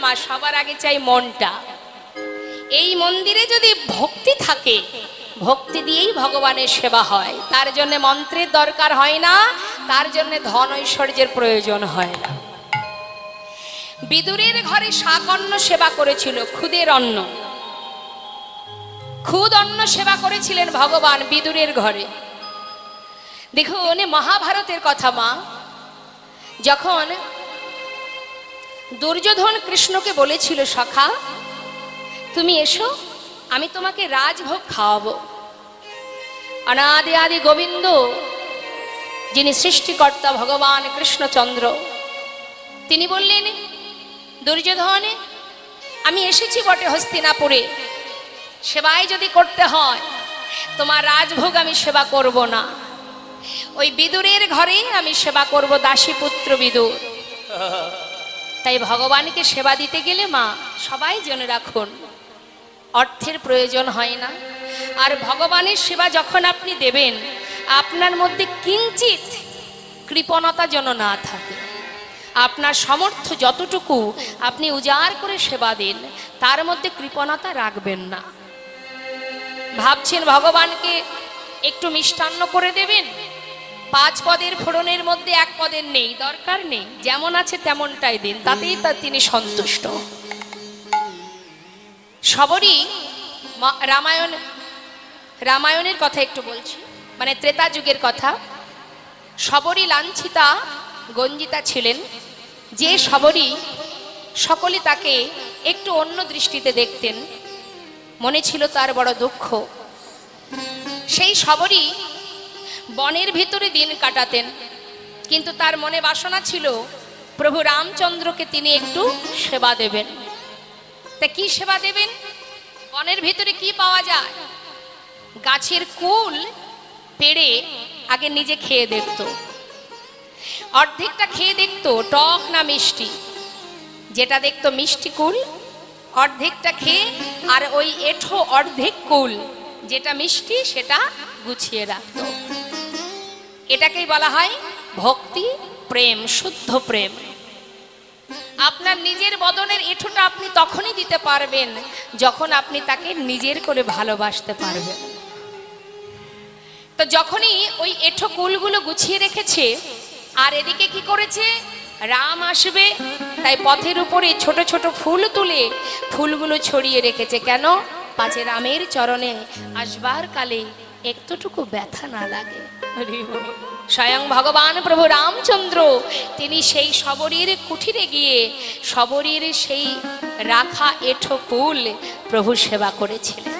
মা, সবার আগে চাই মনটা। এই মন্দিরে যদি ভক্তি থাকে, ভক্তি দিয়েই ভগবানের সেবা হয়। তার জন্য মন্ত্রের দরকার হয় না, তার জন্য ধন ঐশ্বর্যের প্রয়োজন হয় না। বিদুরের ঘরে শাকন্ন সেবা করেছিল, খুদের অন্ন, খুদ অন্ন সেবা করেছিলেন ভগবান বিদুরের ঘরে। দেখুন মহাভারতের কথা মা, যখন দুর্যোধন কৃষ্ণকে বলেছিল, সখা তুমি এসো, আমি তোমাকে রাজভোগ খাওয়াবো। অনাদি আদি গোবিন্দ, যিনি সৃষ্টিকর্তা ভগবান কৃষ্ণচন্দ্র, তিনি বললেন, দুর্যোধন আমি এসেছি বটে হস্তিনাপুরে, সেবাই যদি করতে হয় তোমার রাজভোগ আমি সেবা করব না, ওই বিদুরের ঘরে আমি সেবা করব, দাসীপুত্র বিদুর। তাই ভগবানকে সেবা দিতে গেলে মা, সবাই জেনে রাখুন, অর্থের প্রয়োজন হয় না। আর ভগবানের সেবা যখন আপনি দেবেন, আপনার মধ্যে কিঞ্চিত কৃপণতা যেন না থাকে। আপনার সামর্থ্য যতটুকু আপনি উজাড় করে সেবা দেন, তার মধ্যে কৃপণতা রাখবেন না। ভাবছেন ভগবানকে একটু মিষ্টান্ন করে দেবেন, 5 পদের ফোড়নের মধ্যে 1 পদের নেই, দরকার নেই, যেমন আছে তেমনটাই দিন, তাতেই তিনি সন্তুষ্ট। সবরই রামায়ণের কথা একটু বলছি, মানে ত্রেতা যুগের কথা। সবরই লাঞ্ছিতা গঞ্জিতা ছিলেন, যে সবরই সকলে তাকে একটু অন্য দৃষ্টিতে দেখতেন, মনে ছিল তার বড় দুঃখ। সেই সবরই বনের ভিতরে দিন কাটাতেন, কিন্তু তার মনে বাসনা ছিল প্রভু রামচন্দ্রকে তিনি একটু সেবা দেবেন। তা কি সেবা দেবেন? বনের ভিতরে কি পাওয়া যায়? গাছের কুল পেড়ে আগে নিজে খেয়ে দেখত, অর্ধেকটা খেয়ে দেখত টক না মিষ্টি, যেটা দেখতো মিষ্টি কুল অর্ধেকটা খেয়ে, আর ওই এঠো অর্ধেক কুল যেটা মিষ্টি সেটা গুছিয়ে রাখত। এটাকেই বলা হয় ভক্তি প্রেম, শুদ্ধ প্রেম। আপনার নিজের বদনের এঠোটা আপনি তখনই দিতে পারবেন যখন আপনি তাকে নিজের করে ভালোবাসতে পারবেন। তো যখনই ওই এঠো কুলগুলো গুছিয়ে রেখেছে, আর এদিকে কি করেছে, রাম আসবে তাই পথের উপরে ছোট ছোট ফুল তুলে ফুলগুলো ছড়িয়ে রেখেছে। কেন? পাছে রামের চরণে আসবার কালে একটুটুকু ব্যথা না লাগে। স্বয়ং ভগবান প্রভু রামচন্দ্র তিনি সেই সবরীর কুঠিরে গিয়ে সবরীর সেই রাখা এঠো কুল প্রভু সেবা করেছিলেন।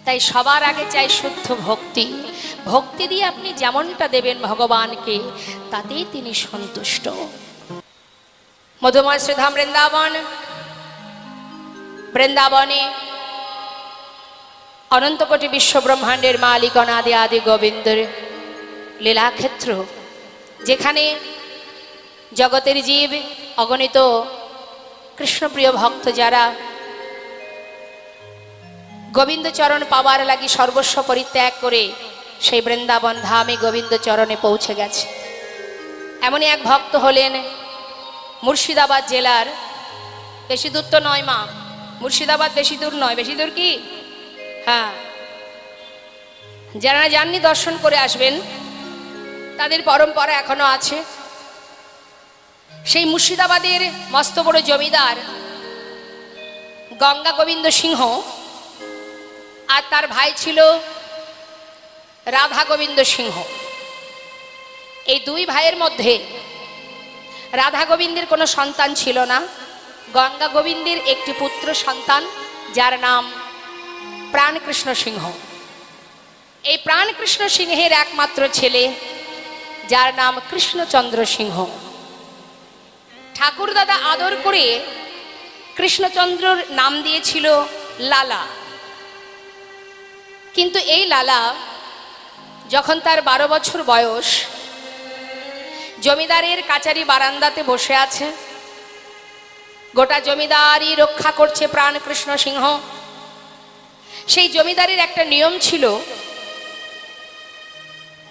তাই সবার আগে চাই শুদ্ধ ভক্তি। ভক্তি দিয়ে আপনি যেমনটা দেবেন ভগবানকে, তাতেই তিনি সন্তুষ্ট। মধুময় শ্রীধাম বৃন্দাবন, বৃন্দাবনে অনন্তকোটি বিশ্ব ব্রহ্মাণ্ডের মালিক অনাদি আদি গোবিন্দের লীলাক্ষেত্র, যেখানে জগতের জীব অগণিত কৃষ্ণপ্রিয় ভক্ত যারা গোবিন্দ চরণ পাওয়ার লাগি সর্বস্ব পরিত্যাগ করে সেই বৃন্দাবন ধামে গোবিন্দ চরণে পৌঁছে গেছে। এমনই এক ভক্ত হলেন মুর্শিদাবাদ জেলার, বেশি দূর তো নয় মা, মুর্শিদাবাদ বেশি দূর নয়, বেশি দূর কি? হ্যাঁ, যারা যাননি দর্শন করে আসবেন, তাদের পরম্পরা এখনো আছে। সেই মুর্শিদাবাদের মস্ত বড় জমিদার গঙ্গা গোবিন্দ সিংহ, আর তার ভাই ছিল রাধা গোবিন্দ সিংহ। এই দুই ভাইয়ের মধ্যে রাধা গোবিন্দের কোনো সন্তান ছিল না। গঙ্গা গোবিন্দের একটি পুত্র সন্তান, যার নাম প্রাণকৃষ্ণ সিংহ। এই প্রাণকৃষ্ণ সিংহের একমাত্র ছেলে, যার নাম কৃষ্ণচন্দ্র সিংহ। ঠাকুর দাদা আদর করে কৃষ্ণচন্দ্রর নাম দিয়েছিল লালা। কিন্তু এই লালা যখন তার 12 বছর বয়স, জমিদারের কাচারি বারান্দাতে বসে আছে, গোটা জমিদারি রক্ষা করছে প্রাণকৃষ্ণ সিংহ। সেই জমিদারের একটা নিয়ম ছিল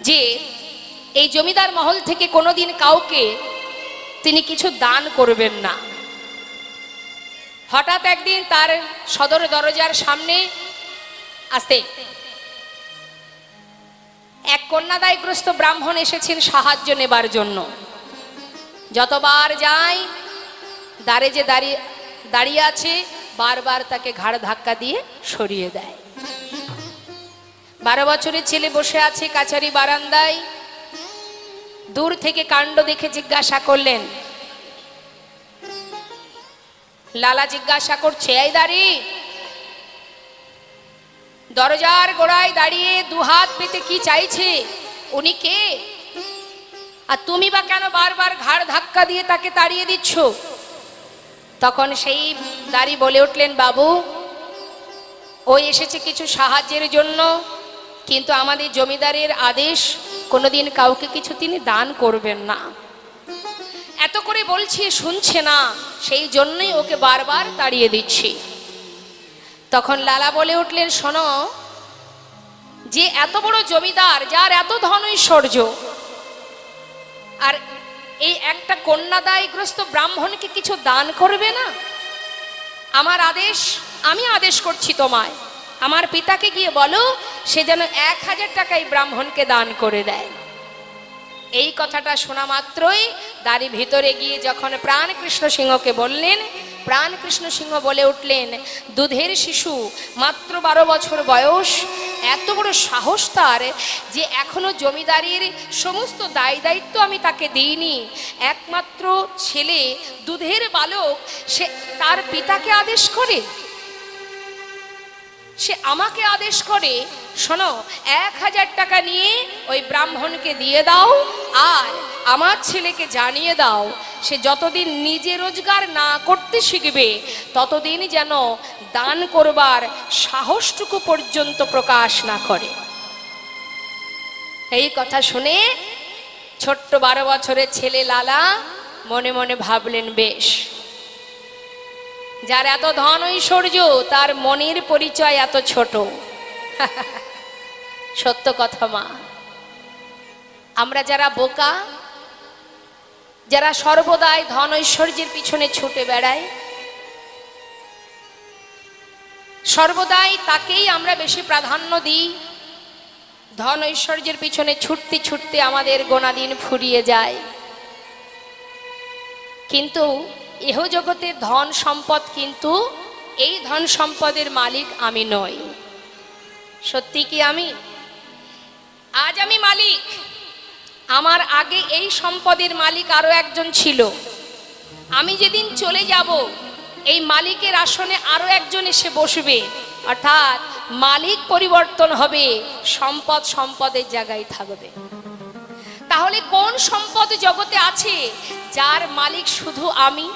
যে এই জমিদার মহল থেকে কোনোদিন কাউকে তিনি কিছু দান করবেন না। হঠাৎ একদিন তার সদর দরজার সামনে আসতে এক কন্যাদায়গ্রস্ত ব্রাহ্মণ এসেছেন সাহায্য নেবার জন্য। যতবার যায় দ্বারে যে দাঁড়িয়ে আছে বারবার তাকে ঘাড় ধাক্কা দিয়ে সরিয়ে দেয়। 12 বছরের ছেলে বসে আছে কাছারি বারান্দায়। দূর থেকে কাণ্ড দেখে জিজ্ঞাসা করলেন, লালা জিজ্ঞাসা করছে, এই দাঁড়ি, দরজার গোড়ায় দাঁড়িয়ে দুহাত পেতে কি চাইছে, উনি কে? আর তুমি বা কেন বারবার ঘাড় ধাক্কা দিয়ে তাকে তাড়িয়ে দিচ্ছ? তখন সেই দাঁড়ি বলে উঠলেন, বাবু, ও এসেছে কিছু সাহায্যের জন্য, কিন্তু আমাদের জমিদারের আদেশ কোনোদিন কাউকে কিছু তিনি দান করবেন না। এত করে বলছি শুনছে না, সেই জন্যই ওকে বারবার তাড়িয়ে দিচ্ছি। তখন লালা বলে উঠলেন, শোনো, যে এত বড় জমিদার, যার এত ধন ঐশ্বর্য, আর এই একটা কন্যাদায়গ্রস্ত ব্রাহ্মণকে কিছু দান করবে না? আমার আদেশ, আমি আদেশ করছি তোমায়, আমার পিতাকে গিয়ে বলো সে যেন 1000 টাকা এই ব্রাহ্মণকে দান করে দেয়। এই কথাটা শোনা মাত্রই দাঁড়ি ভিতরে গিয়ে যখন প্রাণ কৃষ্ণ সিংহকে বললেন, প্রাণ কৃষ্ণ সিংহ বলে উঠলেন, দুধের শিশু, মাত্র 12 বছর বয়স, এত বড় সাহস তার যে এখনো জমিদারির সমস্ত দায় দায়িত্ব আমি তাকে দিইনি। একমাত্র ছেলে, দুধের বালক, সে তার পিতাকে আদেশ করে, সে আমাকে আদেশ করে, শোনো, 1000 টাকা নিয়ে ওই ব্রাহ্মণকে দিয়ে দাও, আর আমার ছেলেকে জানিয়ে দাও সে যতদিন নিজে রোজগার না করতে শিখবে ততদিন যেন দান করবার সাহসটুকু পর্যন্ত প্রকাশ না করে। এই কথা শুনে ছোট্ট 12 বছরের ছেলে লালা মনে মনে ভাবলেন, বেশ, যার এত ধন ঐশ্বর্য তার মনের পরিচয় এত ছোট। সত্য কথা মা, আমরা যারা বোকা, যারা সর্বদাই ধন ঐশ্বর্যের পিছনে ছুটে বেড়াই, সর্বদাই তাকেই আমরা বেশি প্রাধান্য দিই। ধন ঐশ্বর্যের পিছনে ছুটতে ছুটতে আমাদের গোনা দিন ফুরিয়ে যায়। কিন্তু এহ জগতের ধন সম্পদ, কিন্তু এই ধন সম্পদের মালিক আমি নই। সত্যি কি আমি? আজ আমি মালিক, আমার আগে এই সম্পদের মালিক আরো একজন ছিল। আমি যেদিন চলে যাব এই মালিকের আসনে আরো একজন এসে বসবে, অর্থাৎ মালিক পরিবর্তন হবে, সম্পদ সম্পদের জায়গায় থাকবে। তাহলে কোন সম্পদ জগতে আছে যার মালিক শুধু আমি,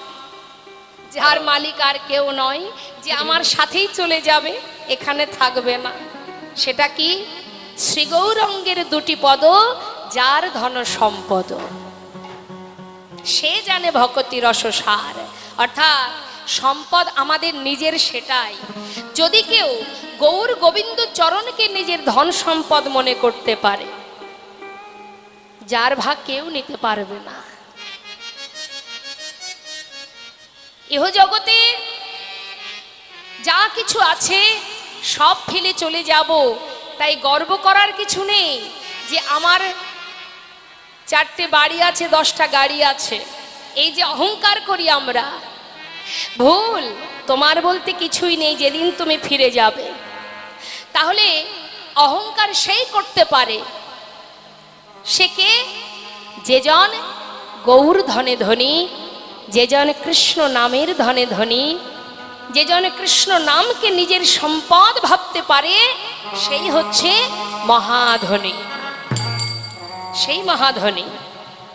যার মালিক আর কেউ নয়, যে আমার সাথেই চলে যাবে, এখানে থাকবে না? সেটা কি? শ্রী গৌরাঙ্গের 2টি পদ, যার ধন সম্পদ, সে জানে ভক্তি রসসার। অর্থাৎ সম্পদ আমাদের নিজের, সেটাই। যদি কেউ গৌর গোবিন্দ চরণকে নিজের ধন সম্পদ মনে করতে পারে, যার ভাগ কেউ নিতে পারবে না। ইহ জগতে যা কিছু আছে সব ফেলে চলে যাব, তাই গর্ব করার কিছু নেই যে আমার 4টে বাড়ি আছে, 10টা গাড়ি আছে, এই যে অহংকার করি আমরা, ভুল। তোমার বলতে কিছুই নেই যেদিন তুমি ফিরে যাবে। তাহলে অহংকার সেই করতে পারে, সে কে? যেজন গৌর ধনে ধনী, যেজন কৃষ্ণ নামের ধনে ধনী, যেজন কৃষ্ণ নামকে নিজের সম্পদ ভাবতে পারে, সেই হচ্ছে মহাধনী, সেই মহাধনী।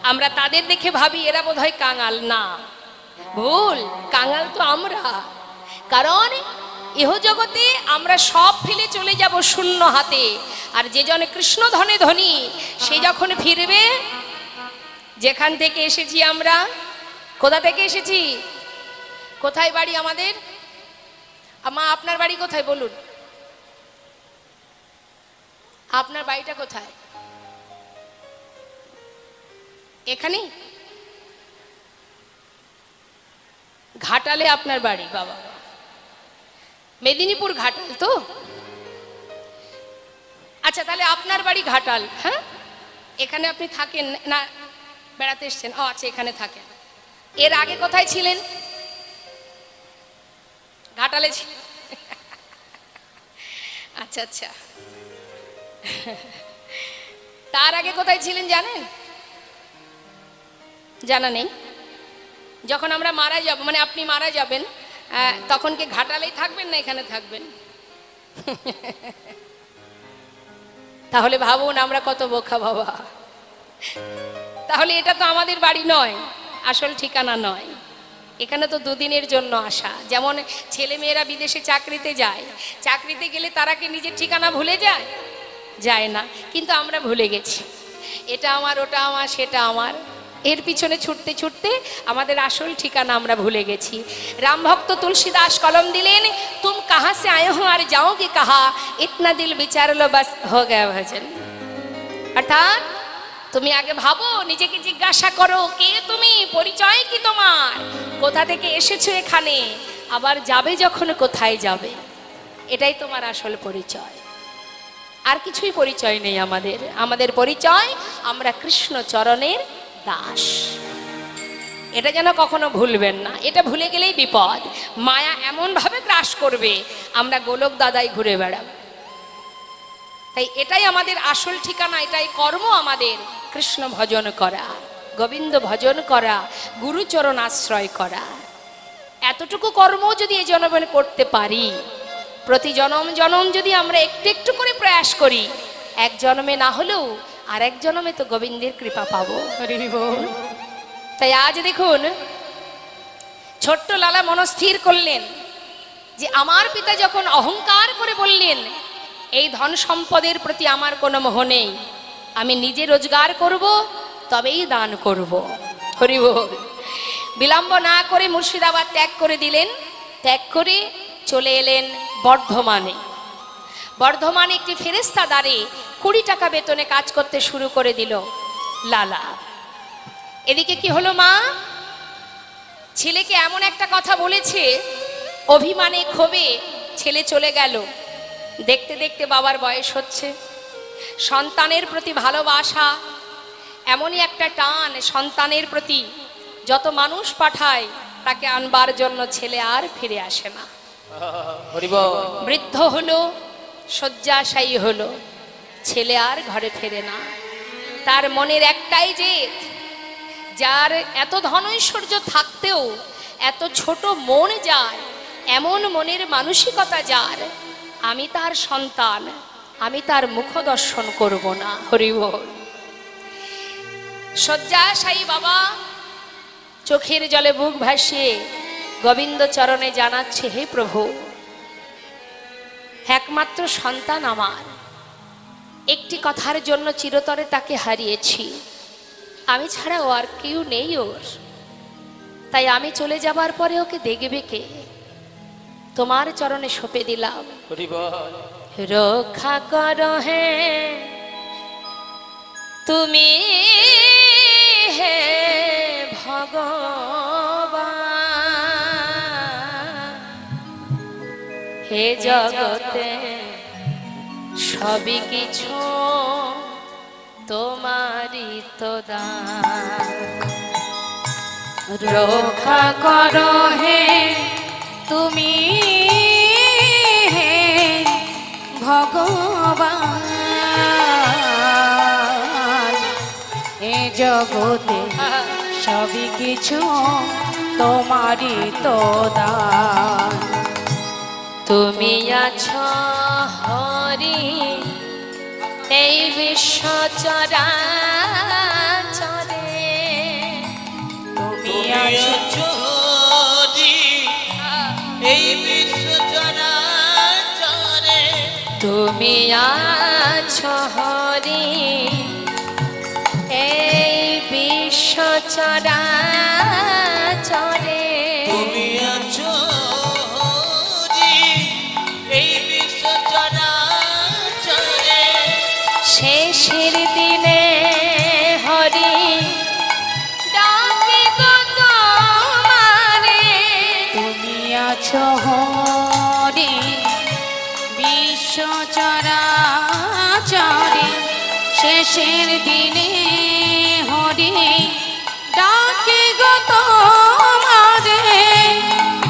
আমরা তাদের দেখে ভাবি এরা বোধহয় কাঙাল। না, ভুল, কাঙাল তো আমরা। কারণ ইহ জগতে আমরা সব ফেলে চলে যাব শূন্য হাতে, আর যেজন কৃষ্ণ ধনে ধনী সে যখন ফিরবে, যেখান থেকে এসেছি আমরা, কোথা থেকে এসেছি, কোথায় বাড়ি আমাদের? মা, আপনার বাড়ি কোথায় বলুন? আপনার বাড়িটা কোথায়? এখানে? ঘাটালে আপনার বাড়ি? বাবা, মেদিনীপুর ঘাটাল তো? আচ্ছা, তাহলে আপনার বাড়ি ঘাটাল। হ্যাঁ, এখানে আপনি থাকেন না, বেড়াতে এসছেন? ও আচ্ছা, এখানে থাকেন। এর আগে কোথায় ছিলেন? ঘাটালে ছিলেন। আচ্ছা আচ্ছা, তার আগে কোথায় ছিলেন জানেন? জানা নেই? যখন আমরা মারা যাব, মানে আপনি মারা যাবেন, তখন কি ঘাটালেই থাকবেন না এখানে থাকবেন? তাহলে ভাবুন আমরা কত বোকা বাবা। তাহলে এটা তো আমাদের বাড়ি নয়, আসল ঠিকানা নয়। এখানে তো দুদিনের জন্য আসা। যেমন ছেলে মেয়েরা বিদেশে চাকরিতে যায়, চাকরিতে গেলে তারা কি নিজের ঠিকানা ভুলে যায়? যায় না, কিন্তু আমরা ভুলে গেছি। এটা আমার, ওটা আমার, সেটা আমার, এর পিছনে ছুটতে ছুটতে আমাদের আসল ঠিকানা আমরা ভুলে গেছি। রামভক্ত তুলসীদাস কলম দিলেন, তুম কাহা সে আয়ে হো আর যাओगे কাহা, ইতনা দিল বিচার লো বাস হো গয়া ভজন। অর্থাৎ তুমি আগে ভাবো, নিজেকে জিজ্ঞাসা করো, কে তুমি, পরিচয় কি তোমার, কোথা থেকে এসেছো এখানে, আবার যাবে যখন কোথায় যাবে, এটাই তোমার আসল পরিচয়। আর কিছুই পরিচয় নেই আমাদের। আমাদের পরিচয় আমরা কৃষ্ণ চরণের দাস। এটা যেন কখনো ভুলবেন না, এটা ভুলে গেলেই বিপদ। মায়া এমন ভাবে গ্রাস করবে, আমরা গোলক দাদাই ঘুরে বেড়াবো। তাই এটাই আমাদের আসল ঠিকানা, এটাই কর্ম আমাদের, কৃষ্ণ ভজন করা, গোবিন্দ ভজন করা, গুরুচরণ আশ্রয় করা। এতটুকু কর্ম যদি এই জন্মে করতে পারি, প্রতি জনম জনম যদি আমরা একটু একটু করে প্রয়াস করি, এক জন্মে না হলেও আর এক জন্মে তো গোবিন্দের কৃপা পাবো। তাই আজ দেখুন, ছোট্ট লালা মনস্থির করলেন যে আমার পিতা যখন অহংকার করে বললেন এই ধন সম্পদের প্রতি আমার কোনো মোহ নেই, আমি নিজে রোজগার করব, তবেই দান করব। হরি বল। বিলম্ব না করে মুর্শিদাবাদ ত্যাগ করে দিলেন। ত্যাগ করে চলে এলেন বর্ধমানে। বর্ধমানে একটি ফেরেস্তা দ্বারে 20 টাকা বেতনে কাজ করতে শুরু করে দিল লালা। এদিকে কি হলো, মা ছেলেকে এমন একটা কথা বলেছে, অভিমানে ক্ষোভে ছেলে চলে গেল। দেখতে দেখতে বাবার বয়স হচ্ছে, সন্তানের প্রতি ভালোবাসা, এমনই একটা টান সন্তানের প্রতি, যত মানুষ পাঠায় তাকে আনবার জন্য ছেলে আর ফিরে আসে না। বৃদ্ধ হলো, শয্যাশায়ী হলো, ছেলে আর ঘরে ফেরে না। তার মনের একটাই জেদ, যার এত ধন ঐশ্বর্য থাকতেও এত ছোট মন যার, এমন মনের মানসিকতা যার, আমি তার সন্তান, আমি তার মুখ দর্শন করব না। হরি বল। শয্যাশায়ী বাবা চোখের জলে বুক ভাসিয়ে গোবিন্দ চরণে জানাচ্ছে, হে প্রভু, একমাত্র সন্তান আমার, একটি কথার জন্য চিরতরে তাকে হারিয়েছি, আমি ছাড়া ও আর কেউ নেই ওর, তাই আমি চলে যাবার পরে ওকে দেখবে কে? তোমার চরণে সঁপে দিলাম, রক্ষা করো হে তুমি, হে ভগবান, হে জগতে সবই কিছু তোমারই তো দান, রক্ষা করো হে তুমি, হে ভগবান, এ জগতে সবই কিছু তোমারই তো দান, তুমি আছো হরি এই বিশ্ব চরাচরে, তুমি আছো হরি এই বিশ্ব চরাচরে, তুমি আছো হরি এই বিশ্ব চরাচরে, তুমি আছো হরি এই বিশ্ব চরাচরে, শেষের দিনে হরি ডাকিব তোমারে, হরে বিশ্ব চরাচরে শেষের দিনে হরে ডাকে গো তোমারে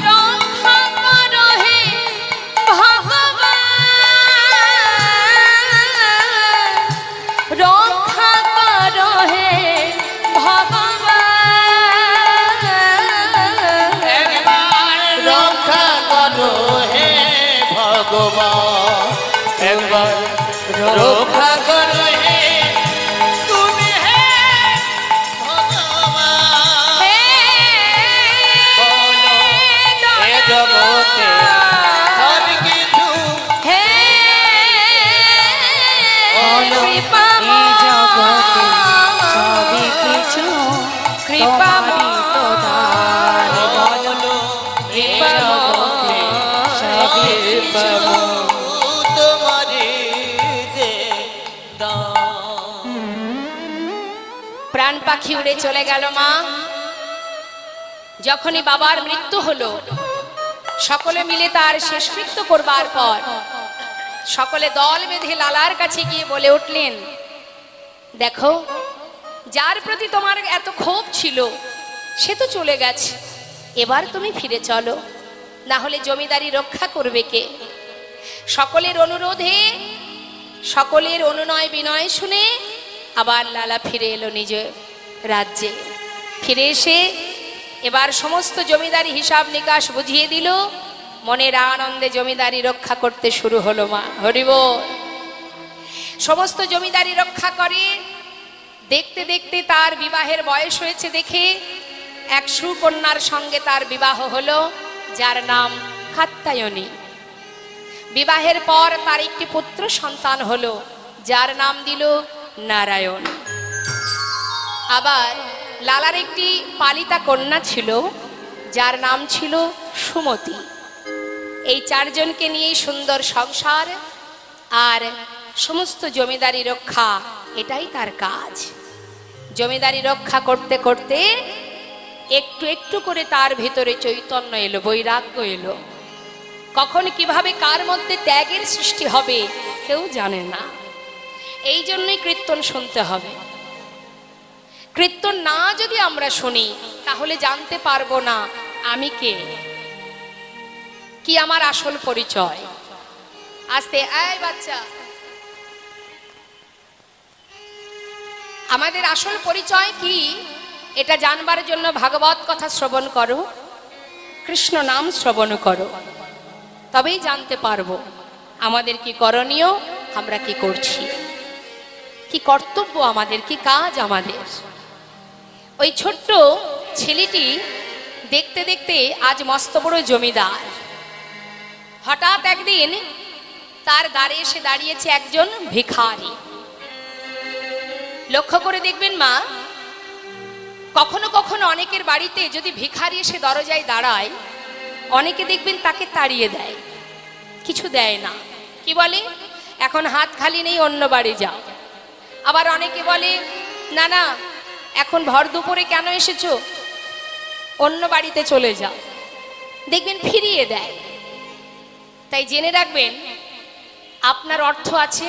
রক্ষা করো হে ভগবান, রক্ষা করো হে ভগবান, রক্ষা করো হে ভগবান, একবার রক্ষা করো হে তুমি হে ভগবান। বলো এ জগতে সব কিছু হে বলো এই জগতে সবই কিছু কৃপাময় তো দান। বলো এ জগতে সবই কিছু তোমারই যে দান। প্রাণ পাখি উড়ে চলে গেল মা। যখনই বাবার মৃত্যু হলো, সকলে মিলে তার শেষকৃত্য করবার পর সকলে দল বেঁধে লালার কাছে গিয়ে বলে উঠলেন, দেখো যার প্রতি তোমার এত ক্ষোভ ছিল সে তো চলে গেছে, এবার তুমি ফিরে চলো, না হলে জমিদারি রক্ষা করবে কে? সকলের অনুরোধে, সকলের অনুনয় বিনয় শুনে আবার লালা ফিরে এলো নিজ রাজ্যে। ফিরে এসে এবার সমস্ত জমিদারি হিসাব নিকাশ বুঝিয়ে দিল, মনের আনন্দে জমিদারি রক্ষা করতে শুরু হলো মা। হরি বল। সমস্ত জমিদারি রক্ষা করে দেখতে দেখতে তার বিবাহের বয়স হয়েছে দেখে এক সুকন্যার সঙ্গে তার বিবাহ হলো, যার নাম কাত্যায়নী। বিবাহের পর তার একটি পুত্র সন্তান হলো, যার নাম দিল নারায়ণ। আবার লালার একটি পালিতা কন্যা ছিল, যার নাম ছিল সুমতি। এই চারজনকে নিয়ে সুন্দর সংসার আর সমস্ত জমিদারি রক্ষা, এটাই তার কাজ। জমিদারি রক্ষা করতে করতে একটু একটু করে তার ভিতরে চৈতন্য এলো, বৈরাগ্য এলো। কখন কিভাবে কার মধ্যে ত্যাগের সৃষ্টি হবে কেউ জানে না। এই জন্যই কীর্তন শুনতে হবে। কীর্তন না যদি আমরা শুনি তাহলে জানতে পারবো না আমি কে, কি আমার আসল পরিচয়। আস্তে আয় বাচ্চা, আমাদের আসল পরিচয় কি এটা জানবার জন্য ভাগবত কথা শ্রবণ করো, কৃষ্ণ নাম শ্রবণ করো, তবেই জানতে পারবো আমাদের কি করণীয়, আমরা কি করছি, কি কর্তব্য আমাদের, কি কাজ আমাদের। ওই ছোট্ট ছেলেটি দেখতে দেখতে আজ মস্ত বড় জমিদার। হঠাৎ একদিন তার দ্বারে এসে দাঁড়িয়েছে একজন ভিখারি। লক্ষ্য করে দেখবেন মা, কখনো কখনো অনেকের বাড়িতে যদি ভিখারি এসে দরজায় দাঁড়ায়, অনেকে দেখবেন তাকে তাড়িয়ে দেয়, কিছু দেয় না, কি বলে এখন হাত খালি নেই, অন্য বাড়ি যাও। আবার অনেকে বলে না না এখন ভর দুপুরে কেন এসেছো, অন্য বাড়িতে চলে যাও, দেখবেন ফিরিয়ে দেয়। তাই জেনে রাখবেন, আপনার অর্থ আছে,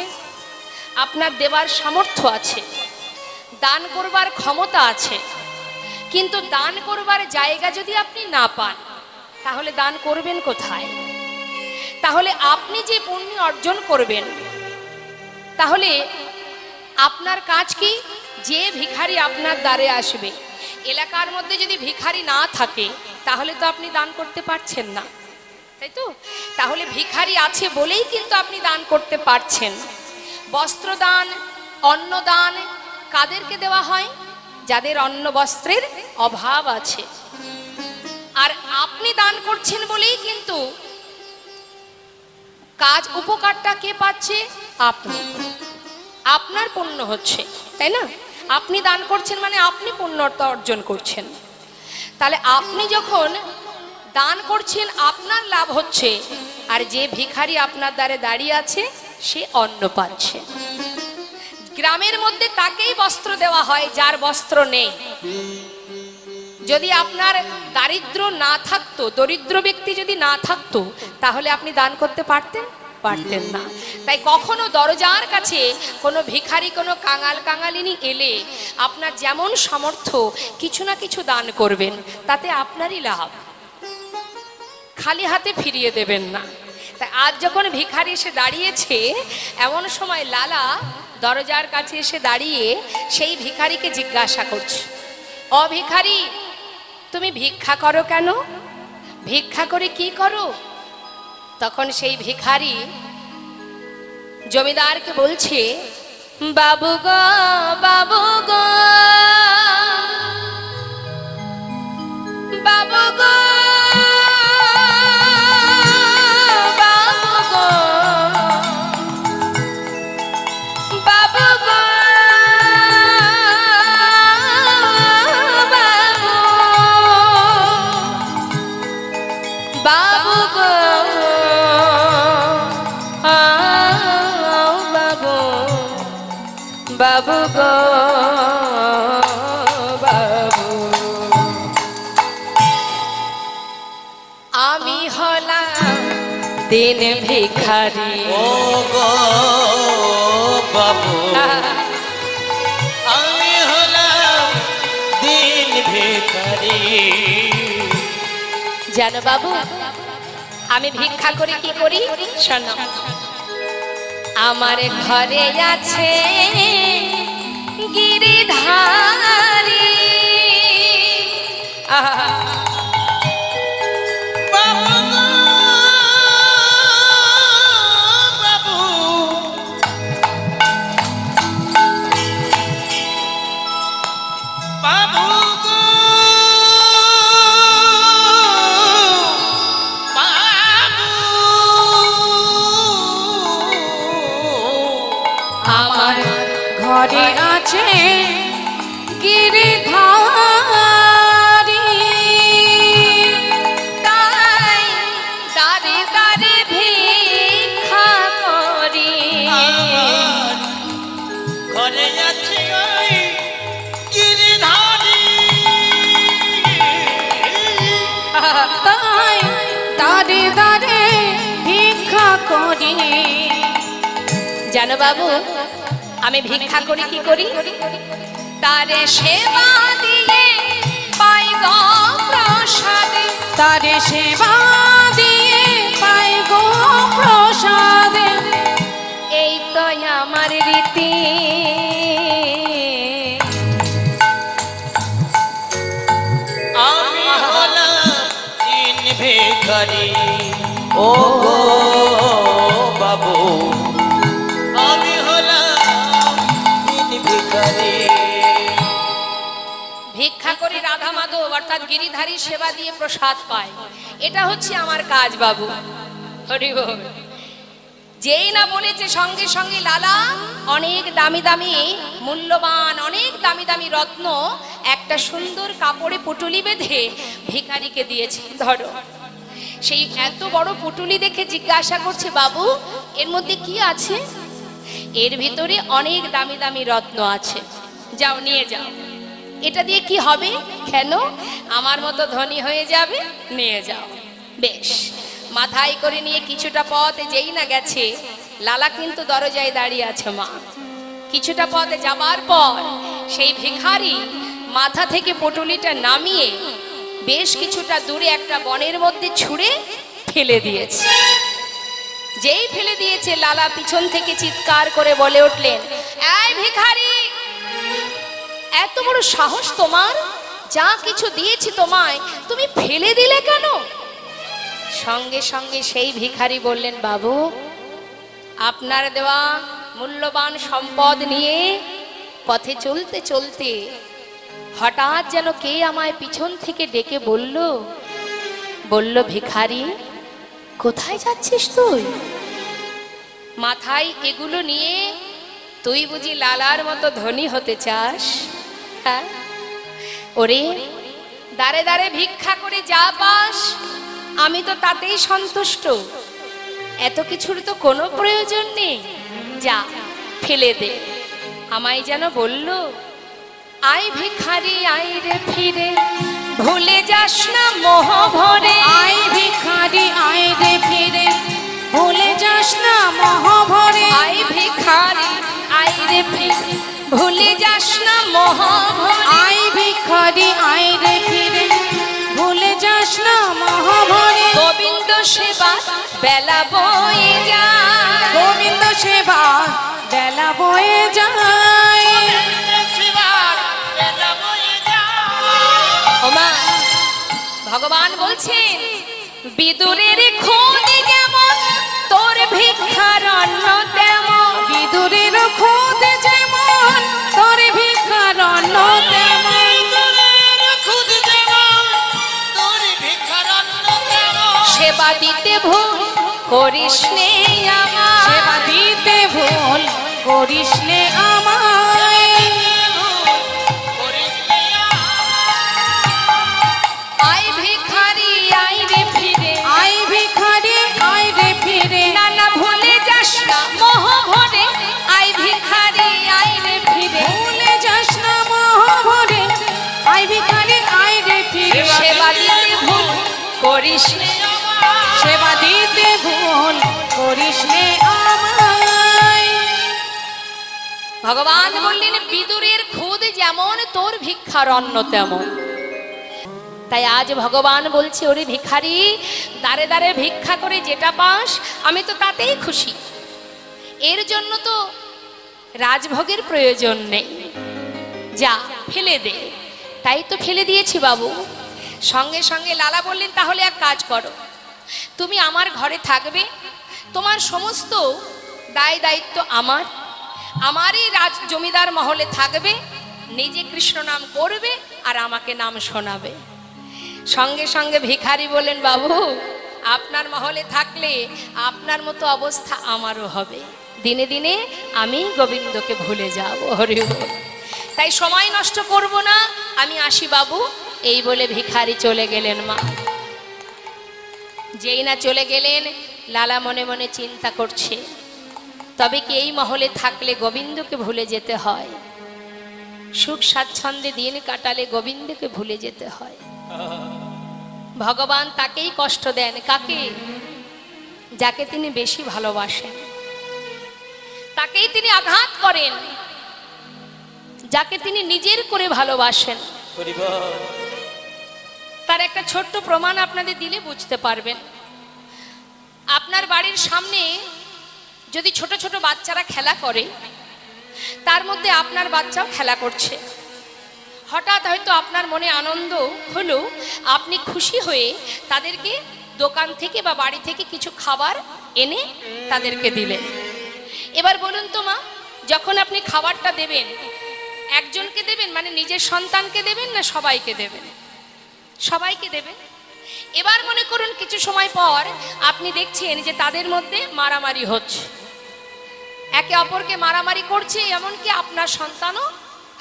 আপনার দেবার সামর্থ্য আছে, দান করবার ক্ষমতা আছে, কিন্তু দান করবার জায়গা যদি আপনি না পান তাহলে দান করবেন কোথায়? তাহলে আপনি যে পুণ্য অর্জন করবেন, তাহলে আপনার কাজ কি? যে ভিখারি আপনার দ্বারে আসবে, এলাকার মধ্যে যদি ভিখারি না থাকে তাহলে তো আপনি দান করতে পারছেন না, তাই তো? তাহলে ভিখারি আছে বলেই কিন্তু আপনি দান করতে পারছেন। বস্ত্রদান, অন্নদান কাদেরকে দেওয়া হয়? যাদের অন্ন বস্ত্রের অভাব আছে। আর আপনি দান করছেন বলেই কিন্তু কাজ, উপকারটা কে পাচ্ছে? আপনি। আপনার পুণ্য হচ্ছে, তাই না? আপনি দান করছেন মানে আপনি পুণ্যতা অর্জন করছেন। তাহলে আপনি যখন দান করছেন আপনার লাভ হচ্ছে, আর যে ভিখারি আপনার দ্বারে দাঁড়িয়ে আছে সে অন্ন পাচ্ছে। গ্রামের মধ্যে তাকেই বস্ত্র দেওয়া হয় যার বস্ত্র নেই। যদি আপনার দারিদ্র না থাকতো, দরিদ্র ব্যক্তি যদি না থাকতো, তাহলে আপনি দান করতে পারতেন না। তাই কখনো দরজার কাছে কোনো ভিখারি, কোনো কাঙাল কাঙালিনী এলে আপনার যেমন সামর্থ্য কিছু না কিছু দান করবেন, তাতে আপনারই লাভ, খালি হাতে ফিরিয়ে দেবেন না। তাই আজ যখন ভিখারি এসে দাঁড়িয়েছে, এমন সময় লালা দরজার কাছে এসে দাঁড়িয়ে সেই ভিখারিকে জিজ্ঞাসা করছে, ও ভিখারি, তুমি ভিক্ষা করো কেন? ভিক্ষা করে কি করো? তখন সেই ভিখারি জমিদারকে বলছে, বাবু গো, বাবু গো, বাবু গো, বাবু গো, বাবু গো, বাবু গো, বাবু, বাবু গো, বাবু, আমি হলাম দিন ভিখারি। ও গো বাবু, আমি হলাম দিন ভিখারি। জানো বাবু, আমি ভিক্ষা করে কি করি শোনো। আমার ঘরে আছে গিরিধারী, বাবু গো বাবু, বাবু গো বাবু, আমার ঘরে আছে গিরিধারী, তাই দাঁড়ে দাঁড়ে ভিক্ষা করি। আমার ঘরে আছে ওই গিরিধারী। তাই দাঁড়ে দাঁড়ে ভিক্ষা করি। জানো বাবু, আমি ভিক্ষা করি কি করি, তারে সেবা দিয়ে পাই গো প্রসাদ, তারে সেবা দিয়ে পাই গো প্রসাদ, এই তো আমার রীতি। আমি হলাম দিন ভিখারি। ও গো বাবু, আমি হলাম দিন ভিখারি। ভিক্ষা করে রাধা মাধব অর্থাৎ গিরিধারী সেবা দিয়ে প্রসাদ পায়, এটা হচ্ছে আমার কাজ বাবু। হরি বল। যেই না বলেছে সঙ্গে সঙ্গে লালা অনেক দামি দামি মূল্যবান, অনেক দামি দামি রত্ন একটা সুন্দর কাপড়ে পুটুলি বেঁধে ভিখারিকে দিয়েছে। ধরো। সেই এত বড় পুটুলি দেখে জিজ্ঞাসা করছে, বাবু এর মধ্যে কি আছে? এর ভিতরে অনেক দামি দামি রত্ন আছে, যাও নিয়ে যাও। এটা দিয়ে কি হবে? কেন? আমার মতো ধনী হয়ে যাবে, নিয়ে যাও। বেশ, মাথায় করে নিয়ে কিছুটা পথ যেই না গেছে, লালা কিন্তু দরজায় দাঁড়িয়ে আছে মা। কিছুটা পথ যাবার পর সেই ভিখারি মাথা থেকে পুটুলিটা নামিয়ে বেশ কিছুটা দূরে একটা বনের মধ্যে ছুঁড়ে ফেলে দিয়েছে। যেই ফেলে দিয়েছে, লালা পিছন থেকে চিৎকার করে বলে উঠলেন, এই ভিখারি, এত বড় সাহস তোমার! যা কিছু দিয়েছি তোমায়, তুমি ফেলে দিলে কেন? সঙ্গে সঙ্গে সেই ভিখারি বললেন, বাবু আপনার দেওয়া মূল্যবান সম্পদ নিয়ে পথে চলতে চলতে হঠাৎ যেন কে আমায় পিছন থেকে ডেকে বলল, ভিখারি কোথায় যাচ্ছিস তুই? মাথায় এগুলো নিয়ে তুই বুঝি লালার মতো ধনী হতে চাস? হ্যাঁ, ওরে দাঁড়ে দাঁড়ে ভিক্ষা করে যা পাস আমি তো তাতেই সন্তুষ্ট, এত কিছুর তো কোনো প্রয়োজন নেই, যা ফেলে দে। আমায় যেন বলল, আয় ভিখারি আয় রে ফিরে, ভুলে যাস না মোহ ভরে। আয় ভিখারি আয় রে ফিরে, ভুলে যাস না মোহ ভরে। আয় ভিখারি আয় রে ফিরে, ভুলে যাস না মোহ ভরে। আয় ভিখারি আয় রে ফিরে, ভুলে যাস না মোহ ভরে। গোবিন্দ সেবা বেলা বয়ে যায়, গোবিন্দ সেবা বেলা বয়ে যায়। ওমা ভগবান বলছেন বিদুরের খোঁজ যেমন তোর ভিক্ষার অন্ন তেমন। বিদুরের খোঁজ যেমন তোর ভিক্ষার অন্ন তেমন। সেবা দিতে ভুল করিস নে আমার, সেবা দিতে ভুল করিস নে আমায়। আয় ভিখারি আয় রে ফিরে, আয় ভিখারি আয় রে ফিরে। না না ভুলে যাস না মোহ ভরে। আয় ভিখারি আয় রে ফিরে, ভুলে যাস না মোহ ভরে। আয় ভিখারি আয় রে ফিরে। সেবা দিতে ভুল করিস নে, সেবা দিতে ভুল করিস নে আমায়। ভগবান বললেন বিদুরের খুদ যেমন তোর ভিক্ষার অন্ন তেমন। তাই আজ ভগবান বলছে ওরে ভিখারি, দাঁড়ে দাঁড়ে ভিক্ষা করে যেটা পাস আমি তো তাতেই খুশি। এর জন্য তো রাজভোগের প্রয়োজন নেই, যা ফেলে দে। তাই তো ফেলে দিয়েছি বাবু। সঙ্গে সঙ্গে লালা বললেন তাহলে এক কাজ করো, তুমি আমার ঘরে থাকবে, তোমার সমস্ত দায় দায়িত্ব আমার, আমারই রাজ জমিদার মহলে থাকবে, নিজে কৃষ্ণ নাম করবে আর আমাকে নাম শোনাবে। সঙ্গে সঙ্গে ভিখারি বললেন বাবু আপনার মহলে থাকলে আপনার মতো অবস্থা আমারও হবে, দিনে দিনে আমি গোবিন্দকে ভুলে যাব। হরি বল। তাই সময় নষ্ট করব না, আমি আসি বাবু। এই বলে ভিখারি চলে গেলেন মা। যেই না চলে গেলেন লালা মনে মনে চিন্তা করছে, তবে কি এই মহলে থাকলে গোবিন্দকে ভুলে যেতে হয়? সুখ স্বাচ্ছন্দ্যে দিন কাটালে গোবিন্দকে ভুলে যেতে হয়। ভগবান তাকেই কষ্ট দেন, কাকে? যাকে তিনি বেশি ভালোবাসেন। তাকেই তিনি আঘাত করেন, যাকে তিনি নিজের করে ভালোবাসেন। তার একটা ছোট্ট প্রমাণ আপনাদের দিলে বুঝতে পারবেন। আপনার বাড়ির সামনে যদি ছোট ছোট বাচ্চারা খেলা করে, তার মধ্যে আপনার বাচ্চাও খেলা করছে, হঠাৎ হয়তো আপনার মনে আনন্দ হলো, আপনি খুশি হয়ে তাদেরকে দোকান থেকে বা বাড়ি থেকে কিছু খাবার এনে তাদেরকে দিলেন। এবার বলুন তো মা, যখন আপনি খাবারটা দেবেন একজনকে দেবেন মানে নিজের সন্তানকে দেবেন না সবাইকে দেবেন? সবাইকে দেবেন। এবার মনে করুন কিছু সময় পর আপনি দেখছেন যে তাদের মধ্যে মারামারি হচ্ছে, একে অপরকে মারামারি করছে, এমনকি আপনার সন্তানও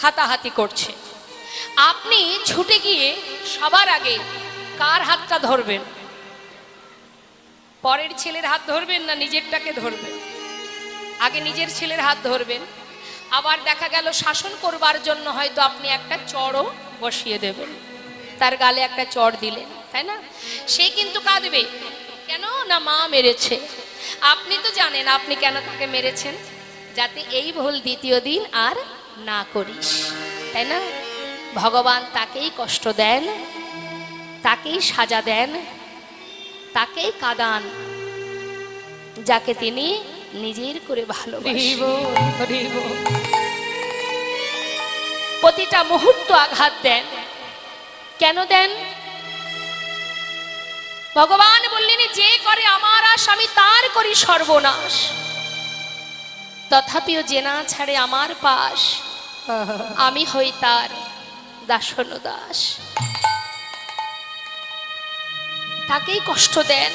হাতাহাতি করছে। আপনি ছুটে গিয়ে সবার আগে কার হাতটা ধরবেন? পরের ছেলের হাত ধরবেন না নিজেরটাকে ধরবেন? আগে নিজের ছেলের হাত ধরবেন। আবার দেখা গেল শাসন করবার জন্য হয়তো আপনি একটা চড়ও বসিয়ে দেবেন, তার গালে একটা চড় দিলেন, তাই না? সে কিন্তু কাঁদবে, কেন না মা মেরেছে। আপনি তো জানেন আপনি কেন তাকে মেরেছেন, যাতে এই ভুল দ্বিতীয় দিন আর না করিস, তাই না? ভগবান তাকেই কষ্ট দেন, তাকেই সাজা দেন, তাকেই কাঁদান, যাকে তিনি নিজের করে ভালোবাসেন। প্রতিটা মুহূর্ত আঘাত দেন। কেন দেন? ভগবান বললেন যে করে আমার আশ আমি তার করি সর্বনাশ, তথাপিও যে না ছাড়ে আমার পাশ আমি হই তার দাসনদাস। তাকেই কষ্ট দেন।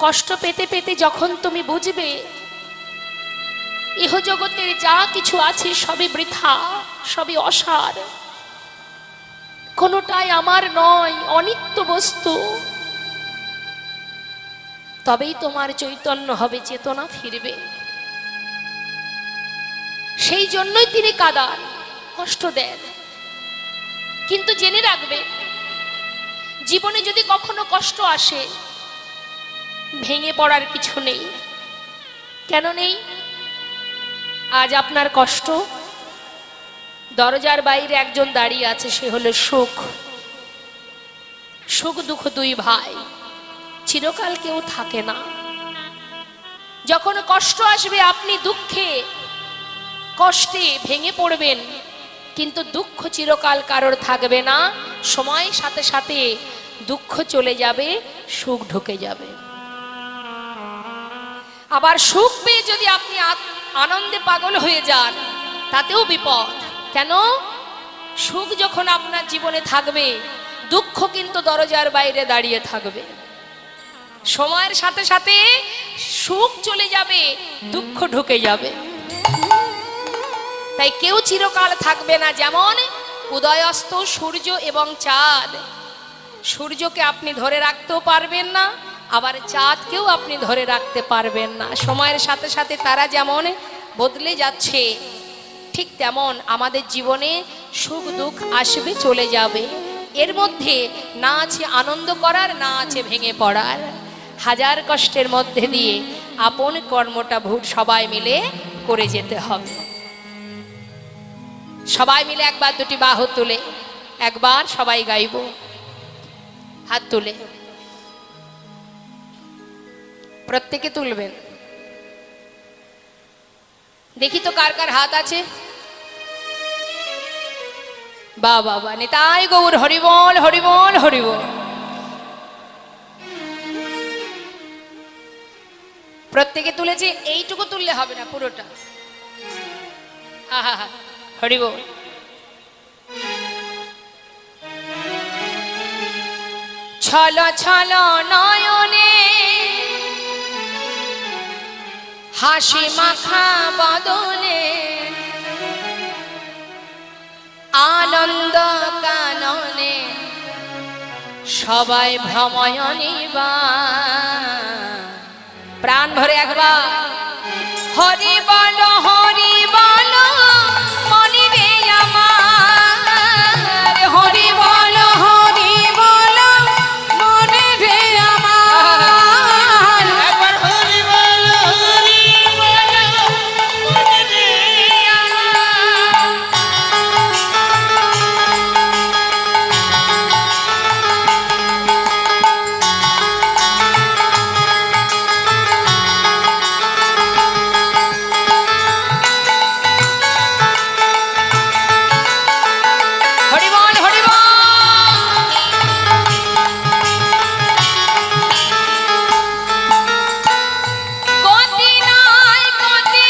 কষ্ট পেতে পেতে যখন তুমি বুঝবে ইহজগতের যা কিছু আছে সবই বৃথা, সবই অসার, কোনোটাই আমার নয়, অনিত্য বস্তু, তবেই তোমার চৈতন্য হবে, চেতনা ফিরবে। সেই জন্যই তিনি কাঁদান, কষ্ট দেন। কিন্তু জেনে রাখবে, জীবনে যদি কখনো কষ্ট আসে, ভেঙে পড়ার কিছু নেই। কেন নেই? আজ আপনার কষ্ট, দরজার বাইরে একজন দাঁড়িয়ে আছে, সে হলো সুখ। সুখ দুঃখ দুই ভাই, চিরকাল কেউ থাকে না। যখন কষ্ট আসবে আপনি দুঃখে কষ্টে ভেঙে পড়বেন, কিন্তু দুঃখ চিরকাল কারোর থাকবে না। সময়ের সাথে সাথে দুঃখ চলে যাবে, সুখ ঢুকে যাবে। আবার সুখ পেয়ে যদি আপনি আনন্দে পাগল হয়ে যান, তাতেও বিপদ। কেন? সুখ যখন আপনার জীবনে থাকবে, দুঃখ কিন্তু দরজার বাইরে দাঁড়িয়ে থাকবে। সময়ের সাথে সাথে সুখ চলে যাবে, দুঃখ ঢুকে যাবে। তাই কেউ চিরকাল থাকবে না। যেমন উদয়স্ত সূর্য এবং চাঁদ, সূর্যকে আপনি ধরে রাখতেও পারবেন না, আবার চাঁদকেও আপনি ধরে রাখতে পারবেন না। সময়ের সাথে সাথে তারা যেমন বদলে যাচ্ছে, ঠিক তেমন আমাদের জীবনে সুখ দুঃখ আসবে, চলে যাবে। এর মধ্যে না আছে আনন্দ করার, না আছে ভেঙে পড়ার। হাজার কষ্টের মধ্যে দিয়ে আপন কর্মটা সবাই মিলে করে যেতে হবে। সবাই মিলে একবার দুটি বাহু তুলে একবার সবাই গাইব, হাত তুলে প্রত্যেকে তুলবেন। দেখি তো কার কার হাত আছে। বা বাবা, নিতাই গৌর হরিবল হরিবল হরিবল। প্রত্যেকে তুলেছে, এইটুকু তুললে হবে না, পুরোটা। আহা হা, হরিবল। ছল ছল নয়নে হাসি মাখা বদনে, আনন্দ কাননে সবাই ভ্রময়নী বা। প্রাণ ভরে একবার হরি বল হরি বল মনি রে আমার, হরি বল হরি বল মনি রে আমার। একবার হরি বল হরি বল মনে রে হরি বল হরি বল। গতি নাই গতি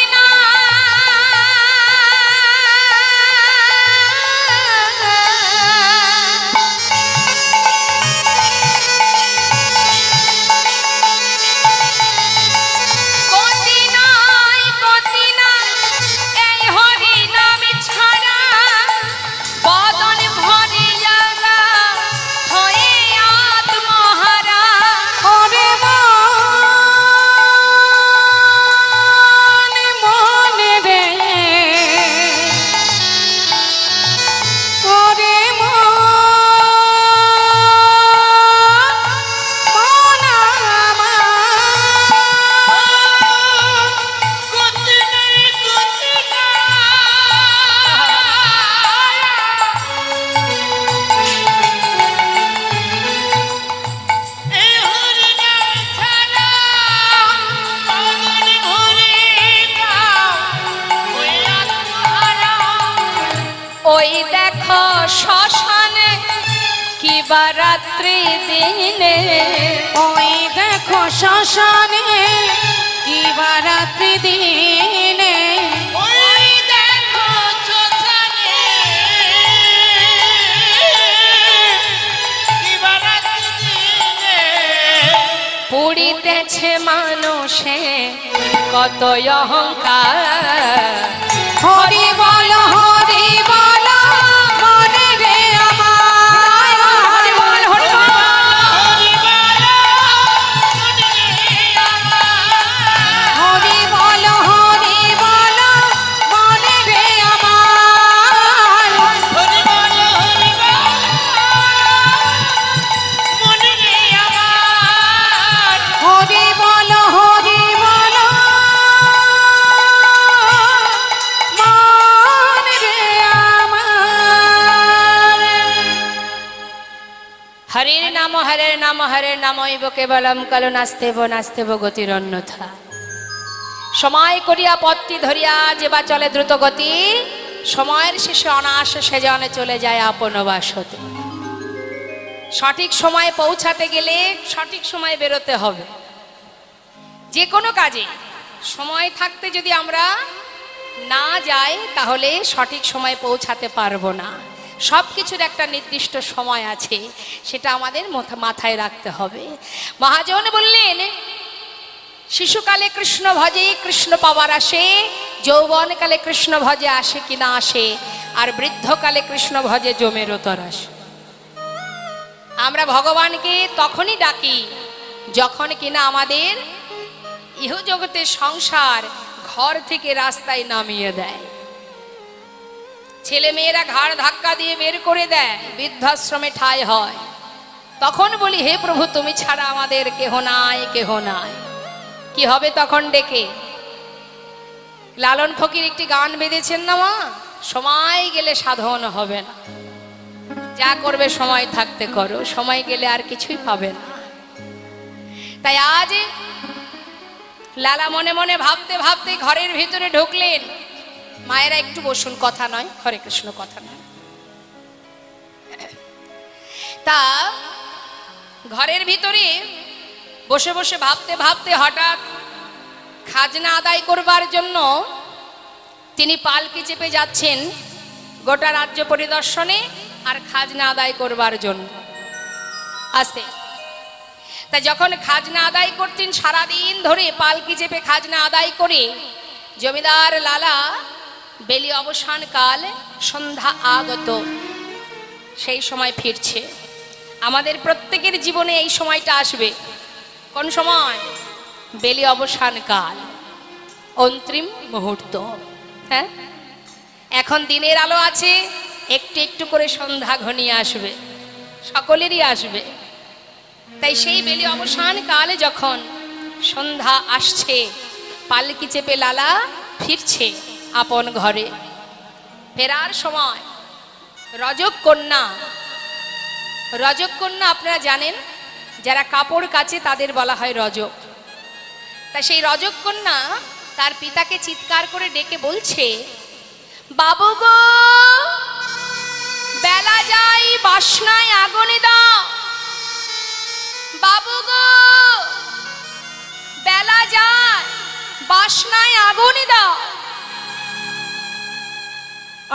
গতি নাই গতি নাই, এই হরি নাম ছাড়া বদন ভরে জাগা হয়ে আত্মহারা। ওরে মন মনে রে, ওরে মন আমার। গতি নাই গতি নাই, এই হরি নাম ছাড়া মন ভরে যাও ওই আত্মহারা। ওই দেখো শ্মশানে কিবা রাত্রি দিনে, ওই দেখো শ্মশানে কিবা রাত্রি দিনে, ওই দেখো শ্মশানে কিবা রাত্রি দিনে, পুড়িতেছে মানুষে কত অহংকার। হরি বল হরি বল মনে রে আমার। হরি বল হরি বল। হরি বল মনে রে আমার। হরি বল হরি বল মনে রে আমার। হরি বল হরি বল হরে নামৈব কেবলম কালো নাস্তেব নাস্তেব গতির অন্যথা। সময় করিয়া পথটি ধরিয়া যেবা চলে দ্রুত গতি, সময়ের শেষে অনায়াসে সে জনে চলে যায় আপন বাসতে। সঠিক সময়ে পৌঁছাতে গেলে সঠিক সময়ে বেরোতে হবে। যে কোনো কাজে সময় থাকতে যদি আমরা না যাই তাহলে সঠিক সময়ে পৌঁছাতে পারবো না। সব কিছুর একটা নির্দিষ্ট সময় আছে, সেটা আমাদের মাথায় রাখতে হবে। মহাজন বললেন, শিশুকালে কৃষ্ণ ভজে কৃষ্ণ পাওয়ার আসে, যৌবনকালে কৃষ্ণ ভজে আসে কি না আসে, আর বৃদ্ধকালে কৃষ্ণ ভজে জমের তর আসে। আমরা ভগবানকে তখনই ডাকি যখন কিনা আমাদের ইহজগতের সংসার ঘর থেকে রাস্তায় নামিয়ে দেয়, ছেলে মেয়েরা ঘাড় ধাক্কা দিয়ে বের করে দেয়, বৃদ্ধাশ্রমে ঠাঁই হয়, তখন বলি হে প্রভু তুমি ছাড়া আমাদের কেহ নাই, কেহ নাই। কি হবে তখন ডেকে? লালন ফকির একটি গান বেঁধেছেন না মা, সময় গেলে সাধন হবে না, যা করবে সময় থাকতে করো, সময় গেলে আর কিছুই পাবে না। তাই আজ লালা মনে মনে ভাবতে ভাবতে ঘরের ভিতরে ঢুকলেন। মায়েরা একটু বসুন, কথা নয়, হরে কৃষ্ণ, কথা নয়। তা ঘরের ভিতরে বসে বসে ভাবতে ভাবতে হঠাৎ খাজনা আদায় করবার জন্য তিনি পালকি চেপে যাচ্ছেন গোটা রাজ্য পরিদর্শনে আর খাজনা আদায় করবার জন্য আসতে। তা যখন খাজনা আদায় করতেন সারাদিন ধরে পালকি চেপে খাজনা আদায় করে, জমিদার লালা বেলি অবসান কাল, সন্ধ্যা আগত, সেই সময় ফিরছে। আমাদের প্রত্যেকের জীবনে এই সময়টা আসবে। কোন সময়? বেলি অবসান কাল, অন্তিম মুহূর্ত। হ্যাঁ, এখন দিনের আলো আছে, একটু একটু করে সন্ধ্যা ঘনিয়ে আসবে, সকলেরই আসবে। তাই সেই বেলি অবসান কালে যখন সন্ধ্যা আসছে, পালকি চেপে লালা ফিরছে আপন ঘরে। ফেরার সময় রজককন্যা, রজককন্যা আপনারা জানেন, যারা কাপড় কাচে তাদের বলা হয় রজক। তা সেই রজককন্যা তার পিতাকে চিৎকার করে ডেকে বলছে, বাবু গো, বেলা যাই বাসনায় আগুনে দাও, বাবু গো, বেলা যায় বাসনায় আগুনে দাও।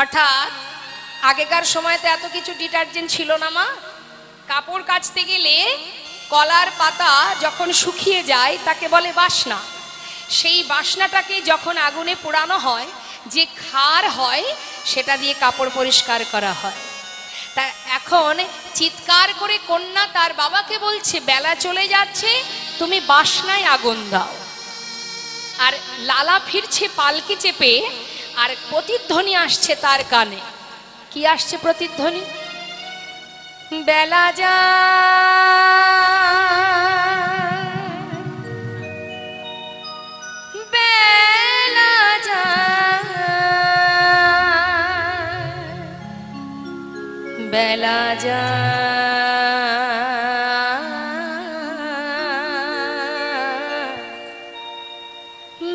অর্থাৎ আগেকার সময়তে এত কিছু ডিটারজেন্ট ছিল না মা। কাপড় কাচতে গেলে কলার পাতা যখন শুকিয়ে যায় তাকে বলে বাসনা। সেই বাসনাটাকে যখন আগুনে পোড়ানো হয়, যে খার হয় সেটা দিয়ে কাপড় পরিষ্কার করা হয়। তা এখন চিৎকার করে কন্যা তার বাবাকে বলছে, বেলা চলে যাচ্ছে, তুমি বাসনায় আগুন দাও। আর লালা ফিরছে পালকি চেপে, আর প্রতিধ্বনি আসছে তার কানে। কি আসছে প্রতিধ্বনি? বেলা যায়, বেলা যায়, বেলা যায়,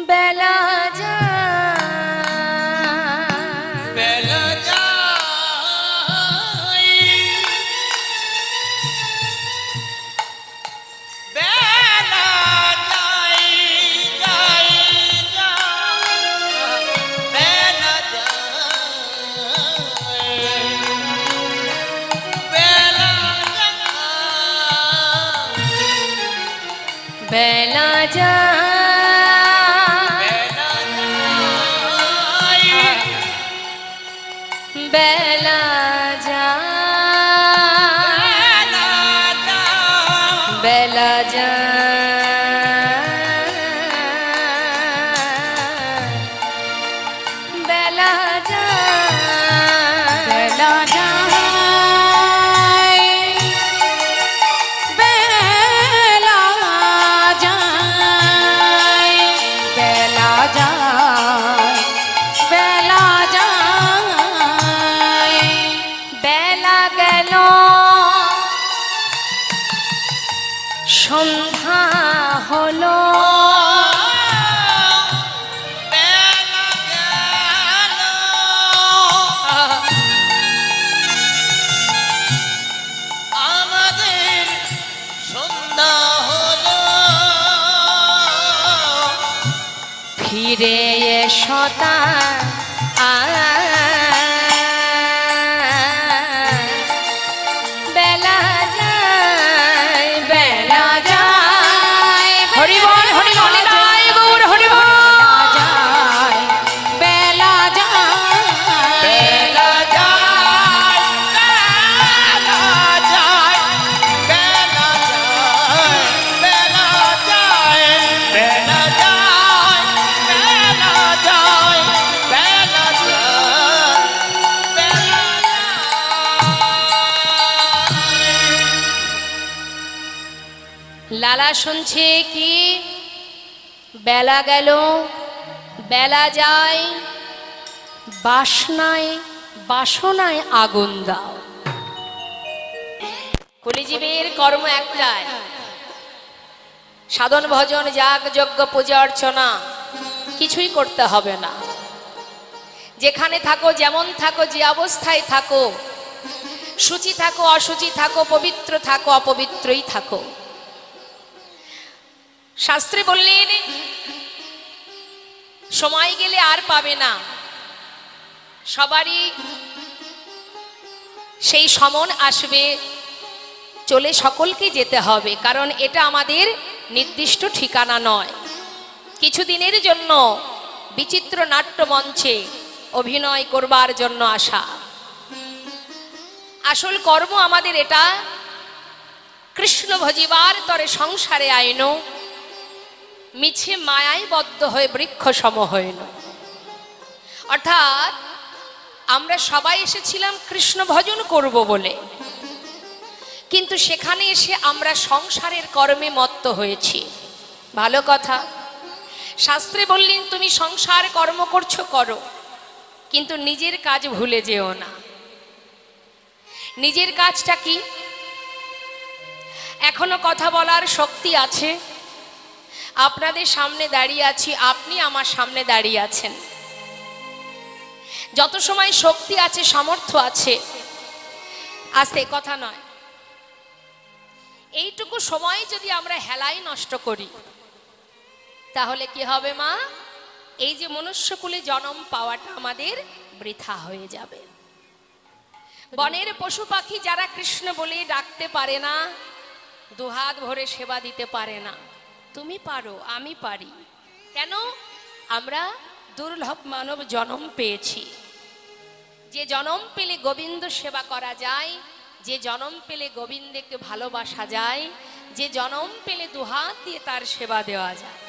বেলা যায়, বেলা যায়, বেলা যায়, যায়, যায়, বেলা যায়, বেলা যায়, বেলা যায়, বেলা যায়, বেলা যায়, বেলা যায়, বেলা যায়, বেলা যায়, বেলা যায়, বেলা যায়, বেলা গেল সন্ধ্যা হলো বেলা গেল আমাদের সন্ধ্যা হলো ফিরে এসো বেলা যায় বেলা যায় হরিবল হরিবল নিতাই গৌর হরিবল যায় বেলা যায় বেলা যায় বেলা যায় বেলা যায় বেলা যায় বেলা যায় বেলা যায় বেলা যায় বেলা লালা শুনছে কি বেলা গেল বেলা যায় বাসনায় বাসনায় আগুন দাও। কলিজীবের কর্ম একটাই, সাধন ভজন যাগ যজ্ঞ পূজা অর্চনা কিছুই করতে হবে না। যেখানে থাকো যেমন থাকো যে অবস্থায় থাকো, শুচি থাকো অশুচি থাকো, পবিত্র থাকো অপবিত্রই থাকো, শাস্ত্রে বললেন সময় গেলে আর পাবে না। সবারই সেই সমন আসবে, চলে সকলকে যেতে হবে, কারণ এটা আমাদের নির্দিষ্ট ঠিকানা নয়। কিছুদিনের জন্য বিচিত্র নাট্য মঞ্চে অভিনয় করবার জন্য আসা। আসল কর্ম আমাদের এটা, কৃষ্ণ ভজিবার তরে সংসারে আইন, মিছে মায়ায় বদ্ধ হয়ে বৃক্ষ সম হইল। অর্থাৎ আমরা সবাই এসেছিলাম কৃষ্ণ ভজন করব বলে, কিন্তু সেখানে এসে আমরা সংসারের কর্মে মত্ত হয়েছি। ভালো কথা, শাস্ত্রে বললেন তুমি সংসার কর্ম করছো করো, কিন্তু নিজের কাজ ভুলে যেও না। নিজের কাজটা কি? এখনো কথা বলার শক্তি আছে, আপনাদের সামনে দাঁড়িয়ে আছি, আপনি আমার সামনে দাঁড়িয়ে আছেন। যত সময় শক্তি আছে সামর্থ্য আছে, আস্তে কথা নয়, এইটুকু সময় যদি আমরা হেলাই নষ্ট করি তাহলে কি হবে মা? এই যে মনুষ্যকুলে জন্ম পাওয়াটা আমাদের বৃথা হয়ে যাবে। বনের পশু পাখি যারা কৃষ্ণ বলে ডাকতে পারে না, দুহাত ভরে সেবা দিতে পারে না, তুমি পারো আমি পারি, কেন? আমরা দুর্লভ মানব জন্ম পেয়েছি। যে জন্ম পেলে গোবিন্দ সেবা করা যায়, যে জন্ম পেলে গোবিন্দকে ভালোবাসা যায়, যে জন্ম পেলে দুহাত দিয়ে তার সেবা দেওয়া যায়।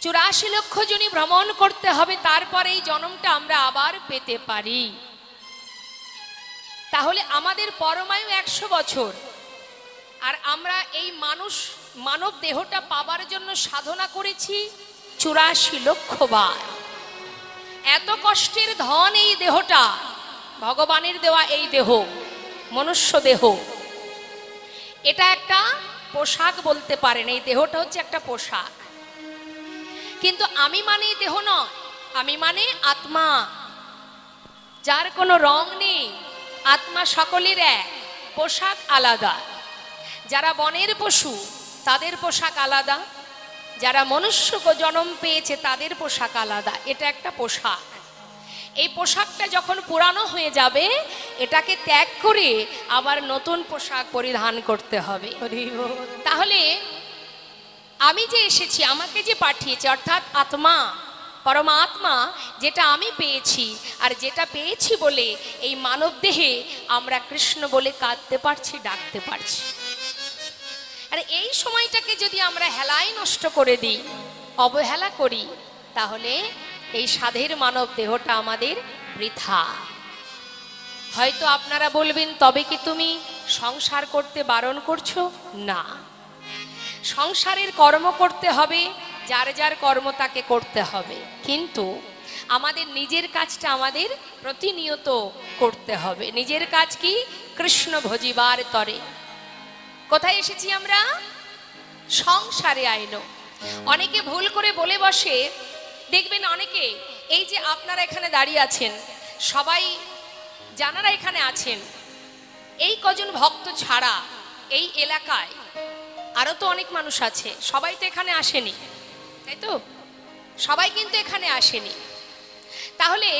84 লক্ষ জনি ভ্রমণ করতে হবে, তারপরে এই জন্মটা আমরা আবার পেতে পারি। তাহলে আমাদের পরমায়ু 100 বছর, আর আমরা এই মানব দেহটা পাবার জন্য সাধনা করেছি 84 লক্ষ বার। এত কষ্টের ধন এই দেহটা, ভগবানের দেওয়া এই দেহ, মনুষ্য দেহ, এটা একটা পোশাক বলতে পারেন। এই দেহটা হচ্ছে একটা পোশাক, কিন্তু আমি মানে দেহ নয়, আমি মানে আত্মা, যার কোনো রং নেই। আত্মা সকলের এক, পোশাক আলাদা। যারা বনের পশু তাদের পোশাক আলাদা, যারা মনুষ্য জন্ম পেয়েছে তাদের পোশাক আলাদা। এটা একটা পোশাক। এই পোশাকটা যখন পুরানো হয়ে যাবে, এটাকে ত্যাগ করে আবার নতুন পোশাক পরিধান করতে হবে। তাহলে আমি যে এসেছি, আমাকে যে পাঠিয়েছে, অর্থাৎ আত্মা পরমাত্মা, যেটা আমি পেয়েছি, আর যেটা পেয়েছি বলে এই মানব দেহে আমরা কৃষ্ণ বলে কাঁদতে পারছি, ডাকতে পারছি। আর এই সময়টাকে যদি আমরা হেলায় নষ্ট করে দিই, অবহেলা করি, তাহলে এই সাধের মানব দেহটা আমাদের বৃথা। হয়তো আপনারা বলবেন, তবে কি তুমি সংসার করতে বারণ করছো? না, সংসারের কর্ম করতে হবে, যার যার কর্ম তাকে করতে হবে, কিন্তু আমাদের নিজের কাজটা আমাদের প্রতিনিয়ত করতে হবে। নিজের কাজ কি? কৃষ্ণ ভজিবার তরে। কোথায় এসেছি আমরা? সংসারে আইলো। অনেকে ভুল করে বলে বসে, দেখবেন অনেকে, এই যে আপনারা এখানে দাঁড়িয়ে আছেন সবাই, যারা এখানে আছেন, এই কজন ভক্ত ছাড়া এই এলাকায় আরো তো অনেক মানুষ আছে, সবাই তো এখানে আসেনি, তাই তো? সবাই কিন্তু এখানে আসেনি। তাহলে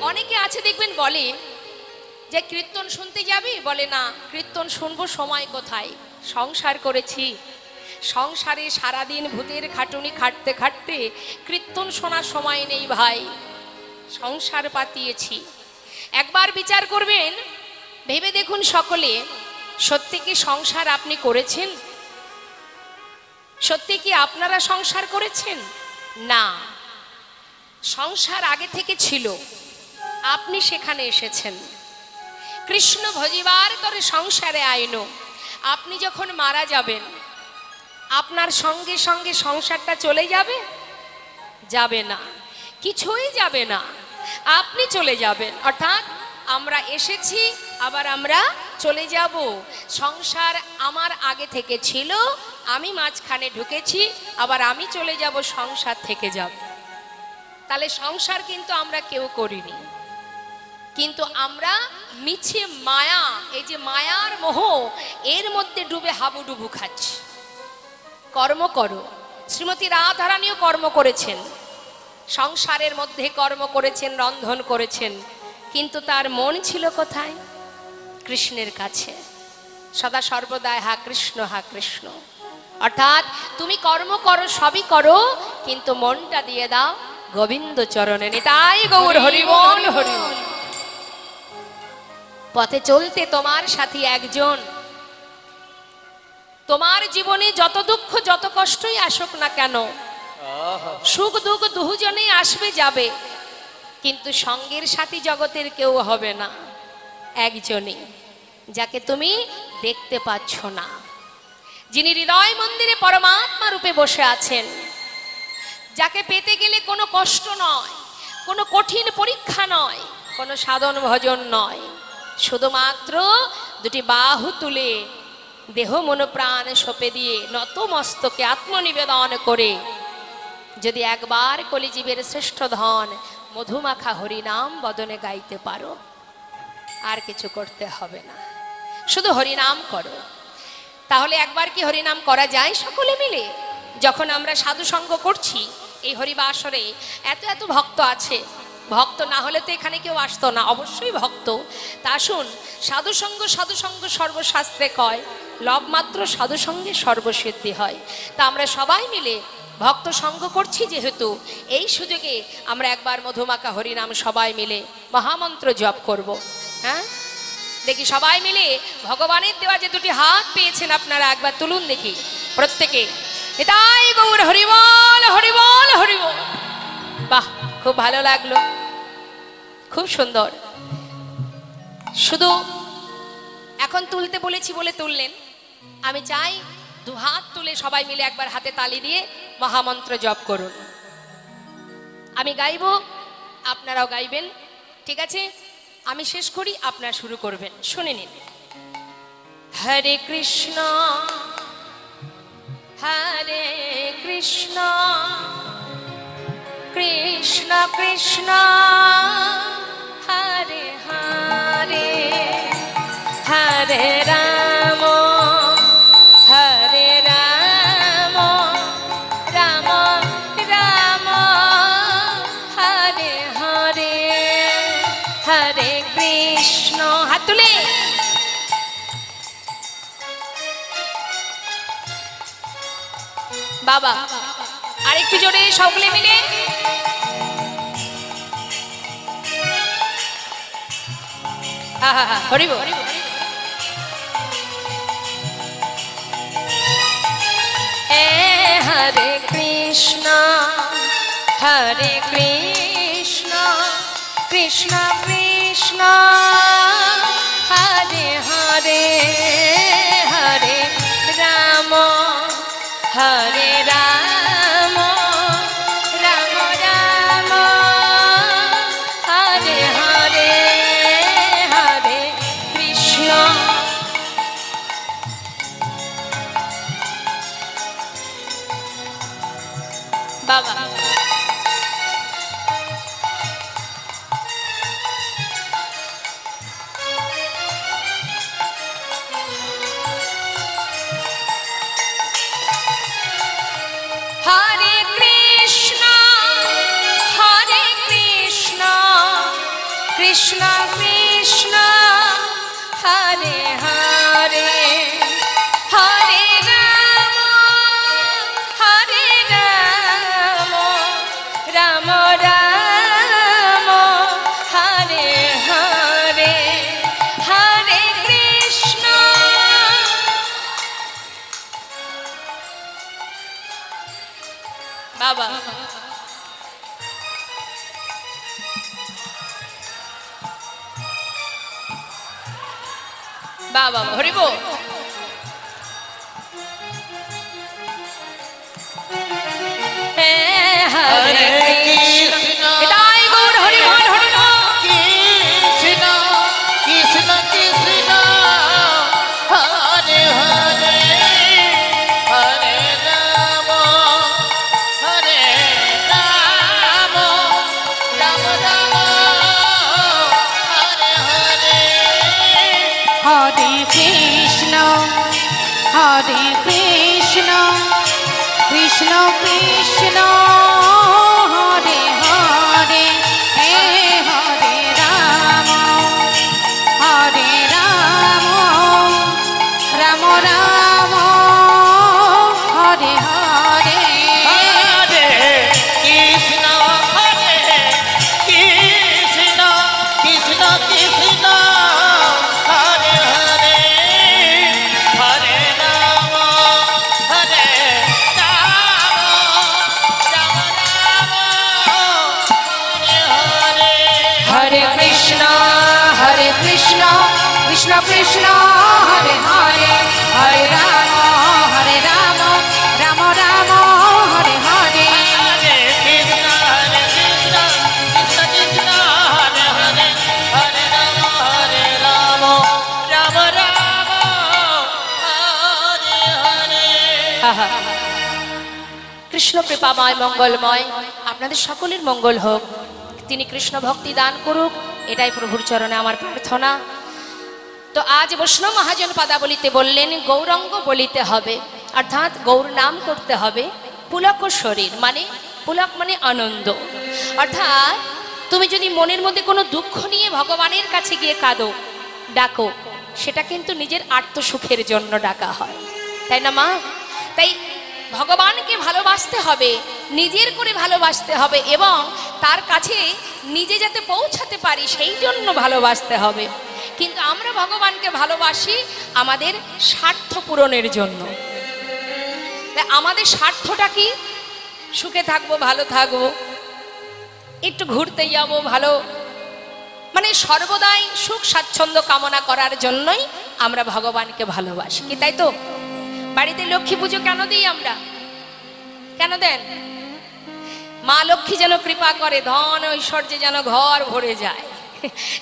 অনেকে আছে দেখবেন বলে যে কীর্তন শুনতে যাবি, বলে না, কীর্তন শুনবো সময় কোথায়, সংসার করেছি, সংসারে সারাদিন ভূতের খাটুনি খাটতে খাটতে কীর্তন শোনার সময় নেই ভাই, সংসার পাতিয়েছি। একবার বিচার করবেন, ভেবে দেখুন সকলে, সত্যি কি সংসার আপনি করেছেন? সত্যি কি আপনারা সংসার করেছেন? না, সংসার আগে থেকে ছিল, আপনি সেখানে এসেছেন। কৃষ্ণ ভজিবার তরে সংসারে আইনো। আপনি যখন মারা যাবেন, আপনার সঙ্গে সঙ্গে সংসারটা চলে যাবে? যাবে না, কিছুই যাবে না, আপনি চলে যাবেন। অর্থাৎ আমরা এসেছি, আবার আমরা চলে যাব। সংসার আমার আগে থেকে ছিল, আমি মাঝখানে ঢুকেছি, আবার আমি চলে যাব, সংসার থেকে যাব। তাহলে সংসার কিন্তু আমরা কেউ করিনি, কিন্তু আমরা মিছে মায়া, এই যে মায়ার মোহ, এর মধ্যে ডুবে হাবুডুবু খাচ্ছি। কর্ম করো। শ্রীমতী রাধারানীও কর্ম করেছেন, সংসারের মধ্যে কর্ম করেছেন, রন্ধন করেছেন, কিন্তু তার মন ছিল কোথায়? কৃষ্ণের কাছে। সদা সর্বদাই হা কৃষ্ণ, হা কৃষ্ণ। অর্থাৎ তুমি কর্ম করো, সবই করো, কিন্তু মনটা দিয়ে দাও গোবিন্দ চরণে। নিতাই গৌর হরি বল, হরি বল। পথে চলতে তোমার সাথী একজন। তোমার জীবনে যত দুঃখ যত কষ্টই আসুক না কেন, সুখ দুঃখ দুজনেই আসবে যাবে, কিন্তু সঙ্গের সাথী জগতের কেউ হবে না, একজনই, যাকে তুমি দেখতে পাচ্ছ না, যিনি হৃদয় মন্দিরে পরমাত্মা রূপে বসে আছেন, যাকে পেতে গেলে কোনো কষ্ট নয়, কোনো কঠিন পরীক্ষা নয়, কোনো সাধন ভজন নয়, শুধুমাত্র দুটি বাহু তুলে দেহ মন প্রাণ সঁপে দিয়ে নত মস্তকে আত্মনিবেদন করে যদি একবার কলিজীবের শ্রেষ্ঠ ধন মধুমাখা হরিনাম বদনে গাইতে পারো, আর কিছু করতে হবে না, শুধু হরিনাম করো। তাহলে একবার কি হরিনাম করা যায় সকলে মিলে? যখন আমরা সাধু সঙ্গ করছি এই হরিবাসরে, এত এত ভক্ত আছে, ভক্ত না হলে তো এখানে কেউ আসতো না, অবশ্যই ভক্ত। তা আসুন, সাধুসঙ্গ সাধুসঙ্গ সর্বশাস্ত্রে কয়, লবমাত্র সাধুসঙ্গে সর্বসিদ্ধি হয়। তা আমরা সবাই মিলে ভক্ত সঙ্গ করছি যেহেতু, এই সুযোগে আমরা একবার মধুমাখা হরিনাম সবাই মিলে মহামন্ত্র জপ করব। হ্যাঁ, দেখি সবাই মিলে ভগবানের দেওয়া যে দুটি হাত পেয়েছেন আপনারা, একবার তুলুন দেখি প্রত্যেকে। এটাই গৌর হরিবল, হরিবল, হরিবল। বাহ, খুব ভালো লাগলো, খুব সুন্দর। শুধু এখন তুলতে বলেছি বলে তুললেন, আমি চাই দু হাত তুলে সবাই মিলে একবার হাতে তালি দিয়ে মহামন্ত্র জপ করুন। আমি গাইব, আপনারাও গাইবেন, ঠিক আছে? আমি শেষ করি, আপনারা শুরু করবেন, শুনে নিন। হরে কৃষ্ণ হরে কৃষ্ণ কৃষ্ণ কৃষ্ণ হরে হরে, হরে রাম হরে রাম, রাম রাম হরে হরে, হরে কৃষ্ণ। হাত তুলে বাবা, আরেকটু জোরে সকলে মিলে। হরি বল। হরে কৃষ্ণ হরে কৃষ্ণ কৃষ্ণ কৃষ্ণ হরে হরে, হরে রাম হরে রাম, রাম রাম হরে হরে, হরে কৃষ্ণ। বাবা হরে কৃষ্ণ কৃষ্ণ কৃষ্ণ হরে হরে হরে রাম রাম রাম হরে হরে হরে কৃষ্ণ বাবা বাবা হরিব হরে কৃষ্ণ তাই গৌর হরি বল হরি বল কৃষ্ণ কৃষ্ণ কৃষ্ণ হরে হরে হরে রাম হরে রাম রাম রাম হরে হরে হরে কৃষ্ণ কৃষ্ণ কৃষ্ণ হরে হরে হরে রাম রাম রাম হরে হরে হরে কৃষ্ণ কৃষ্ণ কৃষ্ণ কৃষ্ণ হরে হরে হরে রাম হরে রাম রাম রাম হরে হরে হরে কৃষ্ণ কৃষ্ণ কৃষ্ণ হরে হরে হরে রাম রাম রাম হরে হরে হরে কৃষ্ণ কৃষ্ণ কৃষ্ণ হরে হরে হরে রাম রাম রাম হরে হরে আহা। কৃষ্ণ কৃপাময় মঙ্গলময় আপনাদের সকলের মঙ্গল হোক, তিনি কৃষ্ণ ভক্তি দান করুক, এটাই প্রভুর চরণে আমার প্রার্থনা। তো আজ বৈষ্ণব মহাজন পদাবলিতে বললেন গৌরাঙ্গ বলিতে হবে, অর্থাৎ গৌর নাম করতে হবে। পুলক শরীর মানে পুলক মানে আনন্দ, অর্থাৎ তুমি যদি মনের মধ্যে কোনো দুঃখ নিয়ে ভগবানের কাছে গিয়ে কাঁদো, ডাকো, সেটা কিন্তু নিজের আত্মসুখের জন্য ডাকা হয়, তাই না মা? তাই ভগবানকে ভালোবাসতে হবে, নিজের করে ভালোবাসতে হবে এবং তার কাছে নিজে যাতে পৌঁছাতে পারি সেই জন্য ভালোবাসতে হবে। কিন্তু আমরা ভগবানকে ভালোবাসি আমাদের স্বার্থ পূরণের জন্য। তাই আমাদের স্বার্থটা কি? সুখে থাকবো, ভালো থাকবো, একটু ঘুরতে যাবো, ভালো, মানে সর্বদাই সুখ স্বাচ্ছন্দ্য কামনা করার জন্যই আমরা ভগবানকে ভালোবাসি, কি তাই তো? বাড়িতে লক্ষ্মী পুজো কেন দিই আমরা? কেন দেন? মা লক্ষ্মী যেন কৃপা করে, ধন ঐশ্বর্যে যেন ঘর ভরে যায়।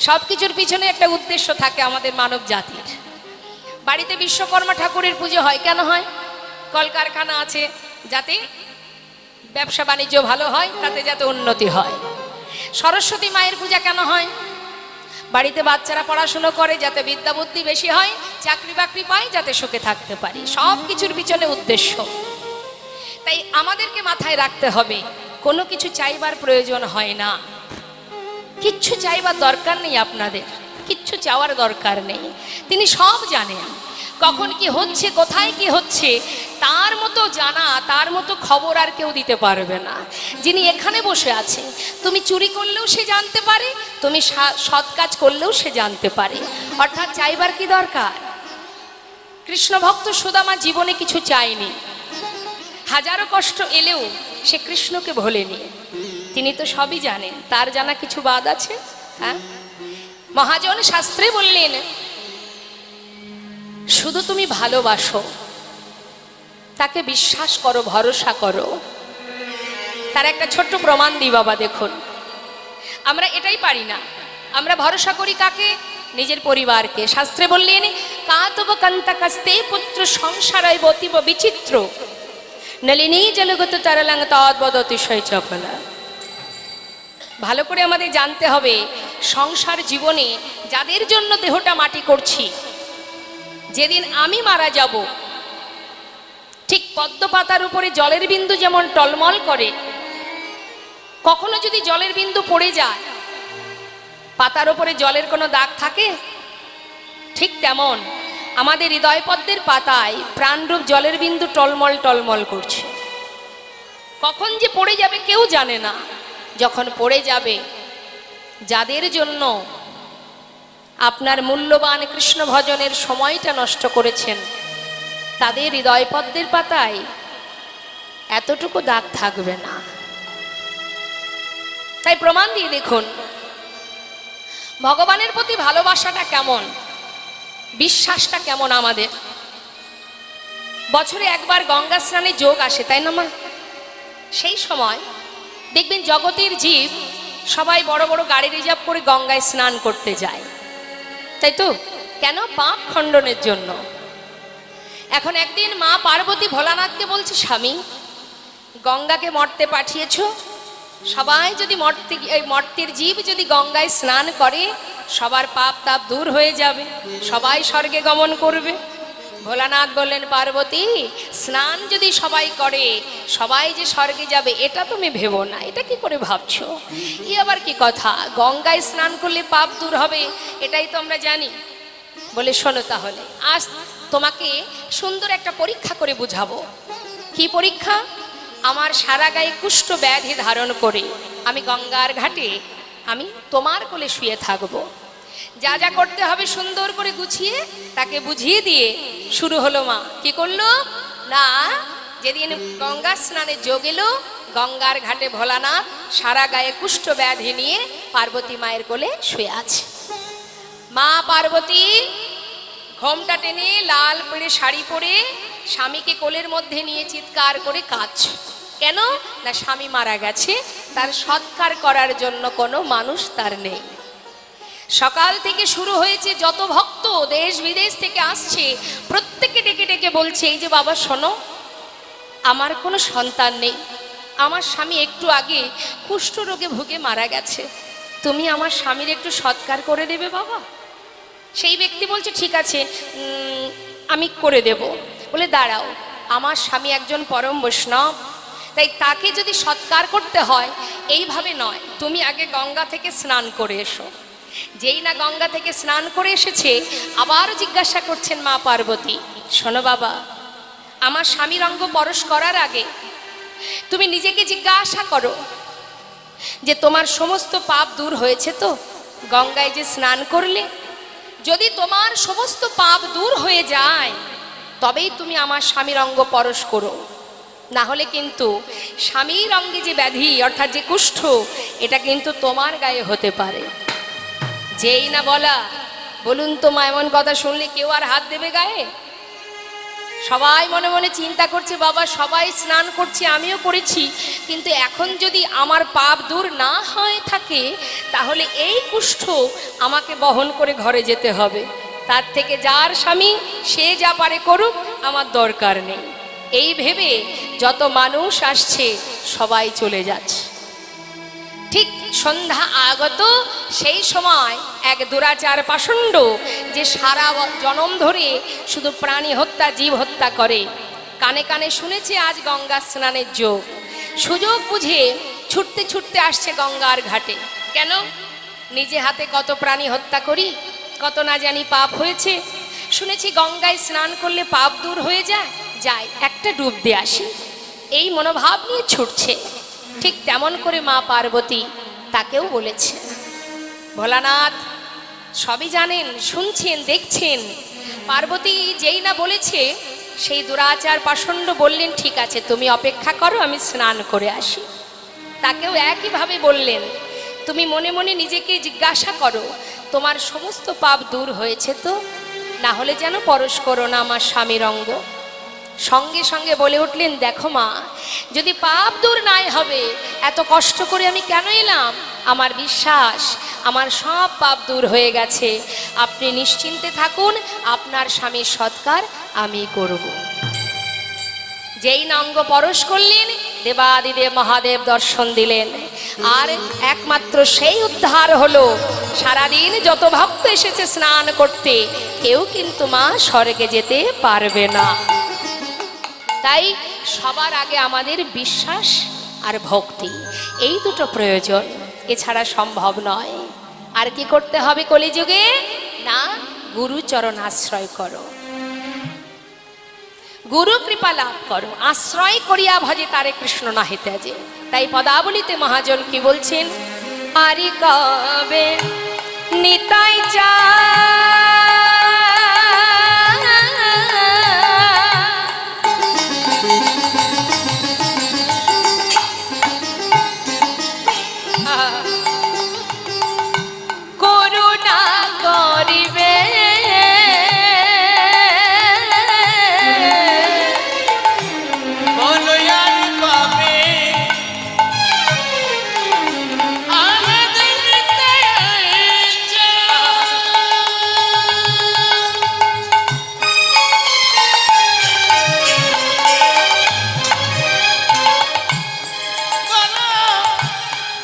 সবকিছুর পিছনে একটা উদ্দেশ্য থাকে আমাদের মানব জাতির। বাড়িতে বিশ্বকর্মা ঠাকুরের পুজো হয়, কেন হয়? কলকারখানা আছে যাতে ব্যবসা বাণিজ্য ভালো হয়, তাতে যাতে উন্নতি হয়। সরস্বতী মায়ের পূজা কেন হয়? বাড়িতে বাচ্চারা পড়াশুনো করে যাতে বিদ্যা বুদ্ধি বেশি হয়, চাকরি বাকরি পায়, যাতে সুখে থাকতে পারি। সব কিছুর পিছনে উদ্দেশ্য। তাই আমাদেরকে মাথায় রাখতে হবে কোনো কিছু চাইবার প্রয়োজন হয় না, কিচ্ছু চাইবার দরকার নেই, আপনাদের কিচ্ছু চাওয়ার দরকার নেই। তিনি সব জানেন, কখন কি হচ্ছে, কোথায় কি হচ্ছে, তার মতো জানা, তার মতো খবর আর কেউ দিতে পারবে না। যিনি এখানে বসে আছে, তুমি চুরি করলেও সে জানতে পারে, তুমি সৎ কাজ করলেও সে জানতে পারে। অর্থাৎ চাইবার কি দরকার? কৃষ্ণ ভক্ত সুদামা জীবনে কিছু চায়নি, হাজারো কষ্ট এলেও সে কৃষ্ণকে ভোলেনি। তিনি তো সবই জানেন, তার জানা কিছু বাদ আছে? হ্যাঁ, মহাজন শাস্ত্রে বললেন শুধু তুমি ভালোবাসো, তাকে বিশ্বাস করো, ভরসা করো। তার একটা ছোট্ট প্রমাণ দিই বাবা, দেখুন আমরা এটাই পারি না। আমরা ভরসা করি কাকে? নিজের পরিবারকে। শাস্ত্রে বললেন কাতব কান্তা কাস্তে পুত্র সংসারায় বতিব বিচিত্র। নলিনী জলগত তরলাং তদ্বদতিশয় চপলা। ভালো করে আমাদের জানতে হবে, সংসার জীবনে যাদের জন্য দেহটা মাটি করছি, যেদিন আমি মারা যাব, ঠিক পদ্ম পাতার উপরে জলের বিন্দু যেমন টলমল করে, কখনো যদি জলের বিন্দু পড়ে যায়, পাতার উপরে জলের কোনো দাগ থাকে? ঠিক তেমন আমাদের হৃদয় পদ্মের পাতায় প্রাণরূপ জলের বিন্দু টলমল টলমল করছে। কখন যে পড়ে যাবে কেউ জানে না। যখন পড়ে যাবে, যাদের জন্য আপনার মূল্যবান কৃষ্ণ ভজনের সময়টা নষ্ট করেছেন, তাদের হৃদয় পদ্মের পাতায় এতটুকু দাগ থাকবে না। তাই প্রমাণ দিয়ে দেখুন ভগবানের প্রতি ভালোবাসাটা কেমন, বিশ্বাসটা কেমন আমাদের। বছরে একবার গঙ্গা স্নানে যোগ আসে, তাই না মা? সেই সময় দেখবেন জগতের জীব সবাই বড় বড় গাড়ি রিজার্ভ করে গঙ্গায় স্নান করতে যায়, তাই তো? কেন? পাপ খণ্ডনের জন্য। এখন একদিন মা পার্বতী ভোলানাথকে বলছে, স্বামী, গঙ্গাকে মর্তে পাঠিয়েছ, সবাই যদি মর্তের জীব যদি গঙ্গায় স্নান করে, সবার পাপ তাপ দূর হয়ে যাবে, সবাই স্বর্গে গমন করবে। ভোলানাথ বললেন, পার্বতী, স্নান যদি সবাই করে, সবাই যে স্বর্গে যাবে এটা তুমি ভেবো না। এটা কি করে ভাবছো? ই আবার কি কথা? গঙ্গায় স্নান করলে পাপ দূর হবে, এটাই তো আমরা জানি। বলে, শোনো তাহলে, আজ তোমাকে সুন্দর একটা পরীক্ষা করে বুঝাবো। কি পরীক্ষা? আমার সারা গায়ে কুষ্ঠ ব্যাধি ধারণ করে আমি গঙ্গার ঘাটে আমি তোমার কোলে শুয়ে থাকবো। যা যা করতে হবে সুন্দর করে গুছিয়ে তাকে বুঝিয়ে দিয়ে শুরু হলো। মা কি করলো না, যেদিন গঙ্গা স্নানে যোগ এলো, গঙ্গার ঘাটে ভোলানাথ সারা গায়ে কুষ্ঠ ব্যাধি নিয়ে পার্বতী মায়ের কোলে শুয়ে আছে। মা পার্বতী ঘোমটা টেনে লাল পরে শাড়ি পরে স্বামীকে কোলের মধ্যে নিয়ে চিৎকার করে কাঁদছে। কেন না, স্বামী মারা গেছে, তার সৎকার করার জন্য কোনো মানুষ তার নেই। সকাল থেকে শুরু হয়েছে, যত ভক্ত দেশ বিদেশ থেকে আসছে প্রত্যেকে ডেকে ডেকে বলছে, এই যে বাবা শোনো, আমার কোনো সন্তান নেই, আমার স্বামী একটু আগে কুষ্ঠ রোগে ভুগে মারা গেছে, তুমি আমার স্বামীর একটু সৎকার করে দেবে বাবা। সেই ব্যক্তি বলছে, ঠিক আছে, আমি করে দেব। বলে, দাঁড়াও, আমার স্বামী একজন পরম বৈষ্ণব, তাই তাকে যদি সৎকার করতে হয় এইভাবে নয়, তুমি আগে গঙ্গা থেকে স্নান করে এসো। যেই না গঙ্গা থেকে স্নান করে এসেছে, আবার জিজ্ঞাসা করছেন মা পার্বতী, শোনো বাবা, আমার স্বামীর অঙ্গ পরশ করার আগে তুমি নিজেকে জিজ্ঞাসা করো যে তোমার সমস্ত পাপ দূর হয়েছে তো? গঙ্গায় যে স্নান করলে, যদি তোমার সমস্ত পাপ দূর হয়ে যায় তবেই তুমি আমার স্বামীর অঙ্গ পরশ করো, না হলে কিন্তু স্বামীর অঙ্গে যে ব্যাধি অর্থাৎ যে কুষ্ঠ, এটা কিন্তু তোমার গায়ে হতে পারে। যেই না বলা, বলুন তো মা, এমন কথা শুনলে কেউ আর হাত দেবে গায়ে? সবাই মনে মনে চিন্তা করছে, বাবা সবাই স্নান করছে, আমিও করেছি, কিন্তু এখন যদি আমার পাপ দূর না হয় থাকে, তাহলে এই কুষ্ঠ আমাকে বহন করে ঘরে যেতে হবে। তার থেকে যার স্বামী সে যা পারে করুক, আমার দরকার নেই। এই ভেবে যত মানুষ আসছে সবাই চলে যাচ্ছে। ঠিক সন্ধ্যা আগত সেই সময় এক দুরাচার পাষণ্ড, যে সারা জনম ধরে শুধু প্রাণী হত্যা জীব হত্যা করে, কানে কানে শুনেছে আজ গঙ্গা স্নানের যোগ, সুযোগ বুঝে ছুটতে ছুটতে আসছে গঙ্গার ঘাটে। কেন? নিজে হাতে কত প্রাণী হত্যা করি, কত না জানি পাপ হয়েছে, শুনেছি গঙ্গায় স্নান করলে পাপ দূর হয়ে যায়, যাই একটা ডুব দিয়ে আসি, এই মনোভাব নিয়ে ছুটছে। ঠিক তেমন করে মা পার্বতী তাকেও বলেছে। ভোলানাথ সবই জানেন, শুনছেন, দেখছেন। পার্বতী যেই না বলেছে, সেই দুরাচার পাষণ্ড বললেন, ঠিক আছে তুমি অপেক্ষা করো, আমি স্নান করে আসি। তাকেও একইভাবে বললেন, তুমি মনে মনে নিজেকে জিজ্ঞাসা করো, তোমার সমস্ত পাপ দূর হয়েছে তো? না হলে যেন পরশ করো না আমার স্বামীর অঙ্গ। সঙ্গে সঙ্গে বলে উঠলেন, দেখো মা, যদি পাপ দূর নাই হবে, এত কষ্ট করে আমি কেন এলাম? আমার বিশ্বাস আমার সব পাপ দূর হয়ে গেছে, আপনি নিশ্চিন্তে থাকুন, আপনার স্বামীর সৎকার আমি করব। যেই না অঙ্গ পরশ করলেন, দেবাদিদেব মহাদেব দর্শন দিলেন। আর একমাত্র সেই উদ্ধার হলো। সারাদিন যত ভক্ত এসেছে স্নান করতে, কেউ কিন্তু মা স্বর্গে যেতে পারবে না। তাই সবার আগে আমাদের বিশ্বাস আর ভক্তি, এই দুটো প্রয়োজন, এছাড়া সম্ভব নয়। আর কি করতে হবে কলিযুগে? না, গুরুচরণ আশ্রয় করো, গুরু কৃপা লাভ করো। আশ্রয় করিয়া ভজে তারে কৃষ্ণ নাহিতে যে। তাই পদাবলিতে মহাজন কি বলছেন? আরি কবে নিতাই চা করুণা করিবে বলো আর কবে আমাদের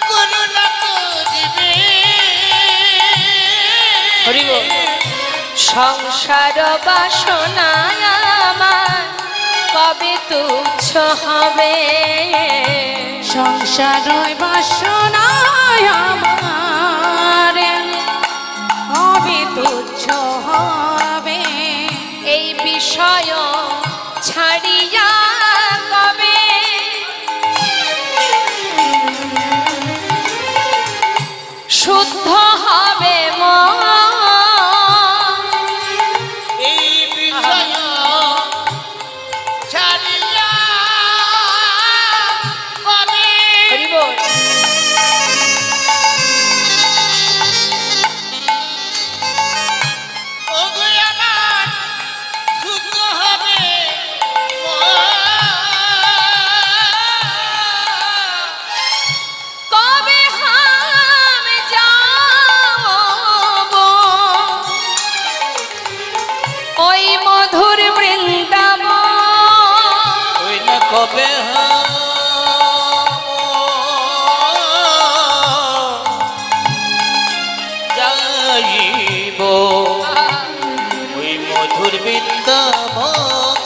করুণা করিবে। হরি বল। সংসার বাসনা আমার কবে তুচ্ছ হবে? সংসার বাসনায় আমার কবে তুচ্ছ হবে? এই বিষয় ছাড়িয়া কবে শুদ্ধ হবে মন? এই বিষয় ছাড়িয়া কবে হরি বল। ওগো আমার সুখ হবে কবে হাম যাব ওই মধুর বৃন্দাবন? ওই না কবে যাইব ওই মধুর বৃন্দাবন।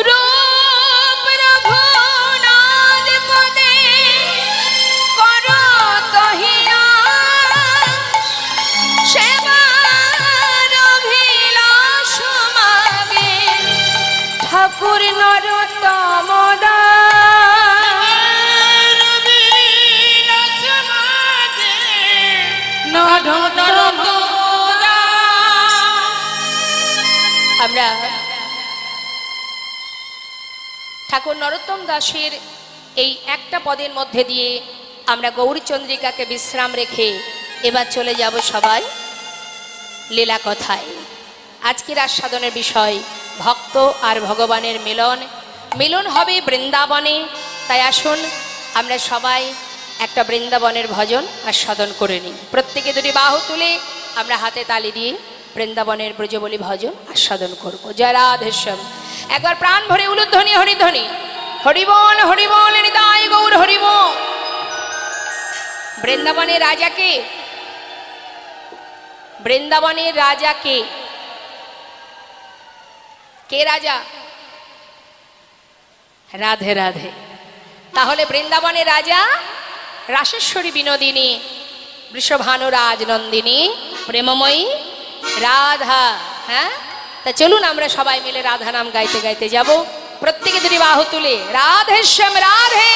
রূপ রঘুনাথ পদে করো কহিয়া সেবার অভিলাষ মাগে ঠাকুর নরোত্তম আমরা ঠাকুর নরোত্তম দাসের এই একটা পদের মধ্যে দিয়ে আমরা গৌরচন্দ্রিকাকে বিশ্রাম রেখে এবার চলে যাব সবাই লীলা কথায়। আজকের আস্বাদনের বিষয় ভক্ত আর ভগবানের মিলন। মিলন হবে বৃন্দাবনে। তাই আসুন আমরা সবাই একটা বৃন্দাবনের ভজন আস্বাদন করে নিই। প্রত্যেকে দুটি বাহু তুলে আমরা হাতে তালি দিয়ে বৃন্দাবনের ব্রজবলী ভজন আস্বাদন করব। জয় রাধেশ্যাম। একবার প্রাণ ভরে উলুধ্বনি হরিধ্বনি। হরিবল হরিবল নিতাই গৌর হরিবল। বৃন্দাবনের রাজাকে, বৃন্দাবনের রাজাকে, কে রাজা? রাধে রাধে। তাহলে বৃন্দাবনের রাজা রাসেশ্বরী বিনোদিনী, বৃষভানু রাজনন্দিনী, প্রেমময়ী রাধা। হ্যাঁ, তা চলুন আমরা সবাই মিলে রাধা নাম গাইতে গাইতে যাব। প্রত্যেকে দুটি বাহু তুলে রাধেশ্যাম রাধে।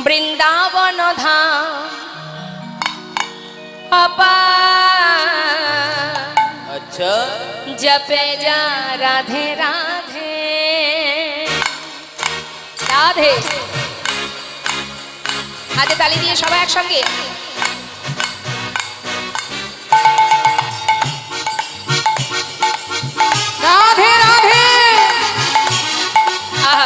বৃন্দাবন ধাম আচ্ছা জপে যা রাধে রাধে রাধে। হাতে তালি দিয়ে সবাই একসঙ্গে। রাধে রাধে। আহা,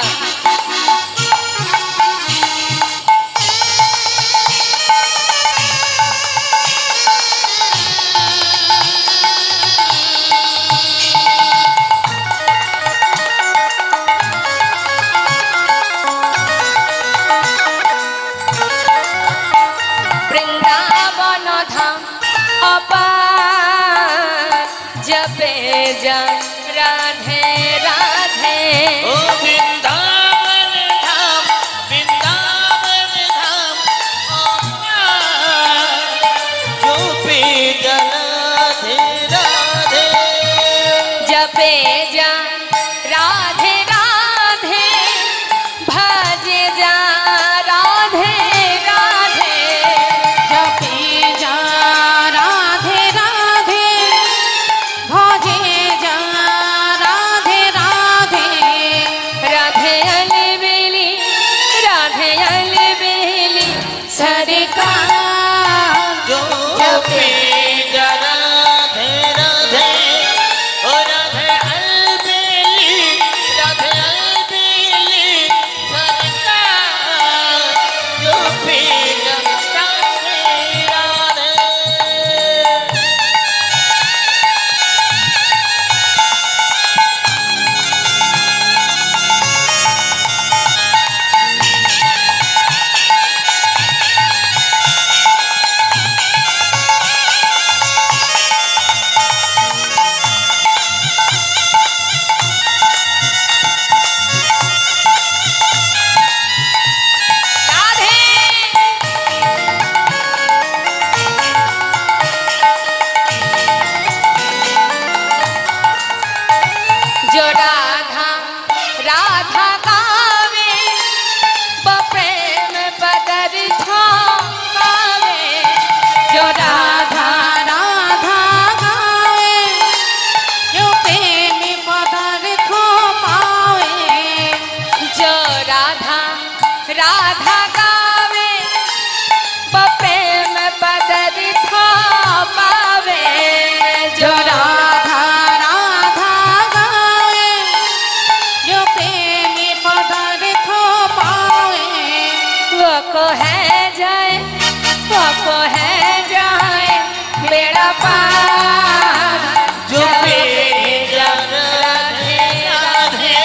जपे जा राधे राधे भजे जा राधे राधे जपे जा राधे राधे भजे जा राधे राधे राधे अलबेली सरकार जो पे जरा राधे राधे ओ राधे अलबेली सरकार जो पे जरा राधे राधे राधे जो राधा राधा गावे वो प्रेम पदार्थ पावे जो राधा राधा गावे जो प्रेम पदार्थ पावे जो राधा राधा गावे वो प्रेम पदार्थ पावे जो राधा राधा गावे जो प्रेम पदार्थ पावे वो को है जाए बेड़ा पार जो पे जरा राधे राधे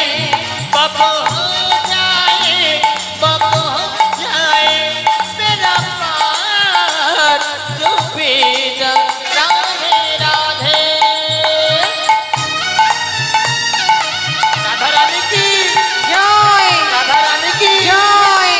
बप हो जाए मेरा पार जो पे जरा राधे राधे राधा रानी की जय राधा रानी की जय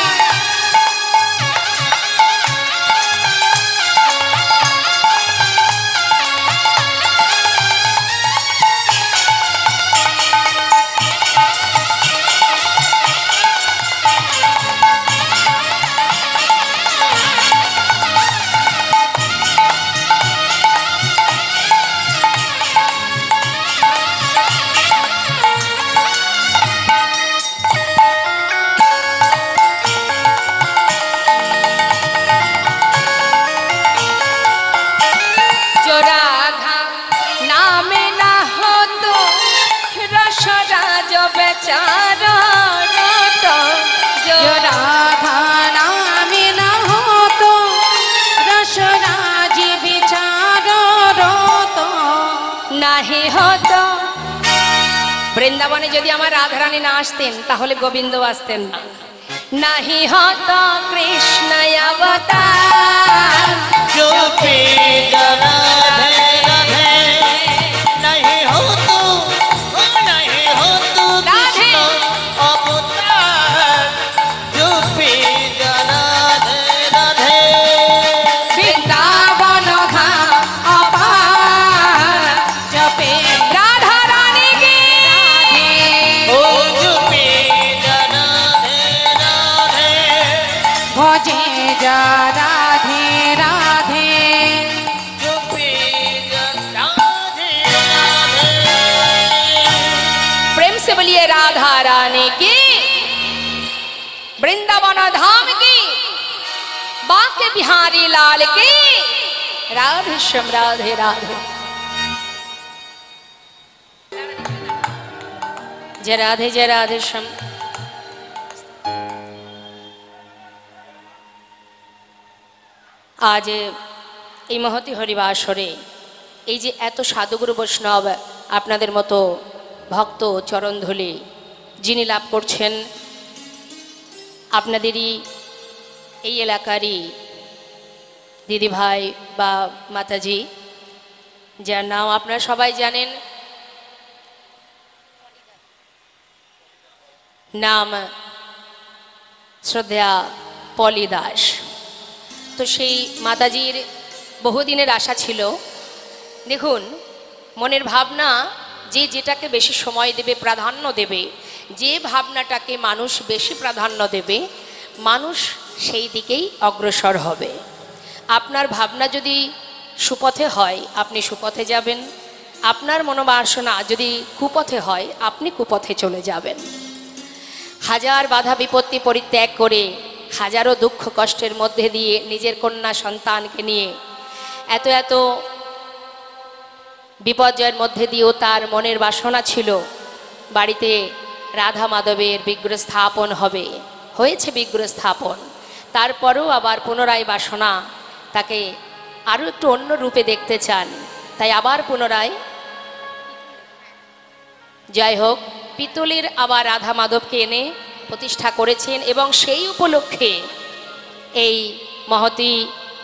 जो राधा नाम ना हो तो रसरा जो बेचारा रोतो जो जो राधा नाम न हो तो रसराज विचारो रोतो नहीं हो तो বৃন্দাবনে যদি আমার রাধারানী না আসতেন তাহলে গোবিন্দ আসতেন না নাহি হতো কৃষ্ণ অবতার जो पे जरा राधे राधे नहीं हो तो राधे। कृष्ण अवतार जो पे जरा राधे राधे বৃন্দাবন ধাম অপার জপে রাধা রানী কি ओ जो पे जरा राधे राधे ভজে যা রাধে রাধে जो पे जरा राधे राधे प्रेम से बोलिए राधा रानी की वृंदावन धाम की बाके बिहारी लाल की राधे श्याम राधे राधे जय राधे श्याम আজ এই মহতি হরিবাসরে এই যে এত সাধুগুরু বৈষ্ণব আপনাদের মতো ভক্ত চরণধুলি যিনি লাভ করছেন আপনাদেরই এই এলাকারই দিদিভাই বা মাতাজি যার নাম আপনারা সবাই জানেন নাম শ্রদ্ধা পলি দাস তো সেই মাতাজির বহুদিনের আশা ছিল দেখুন মনের ভাবনা যে যেটাকে বেশি সময় দেবে, প্রাধান্য দেবে, যে ভাবনাটাকে মানুষ বেশি প্রাধান্য দেবে, মানুষ সেই দিকেই অগ্রসর হবে। আপনার ভাবনা যদি সুপথে হয়, আপনি সুপথে যাবেন। আপনার মনোবাসনা যদি কুপথে হয়, আপনি কুপথে চলে যাবেন। হাজার বাধা বিপত্তি পরিত্যাগ করে, হাজারো দুঃখ কষ্টের মধ্যে দিয়ে নিজের কন্যা সন্তানকে নিয়ে এত এত বিপর্যয়ের মধ্যে দিয়েও তার মনের বাসনা ছিল বাড়িতে রাধা মাধবের বিগ্রহ স্থাপন হবে। হয়েছে বিগ্রহ স্থাপন, তারপরেও আবার পুনরায় বাসনা তাকে আরও একটু অন্য রূপে দেখতে চান, তাই আবার পুনরায়, যাই হোক, পিতলের আবার রাধা মাধবকে এনে প্রতিষ্ঠা করেছেন এবং সেই উপলক্ষে এই মহতী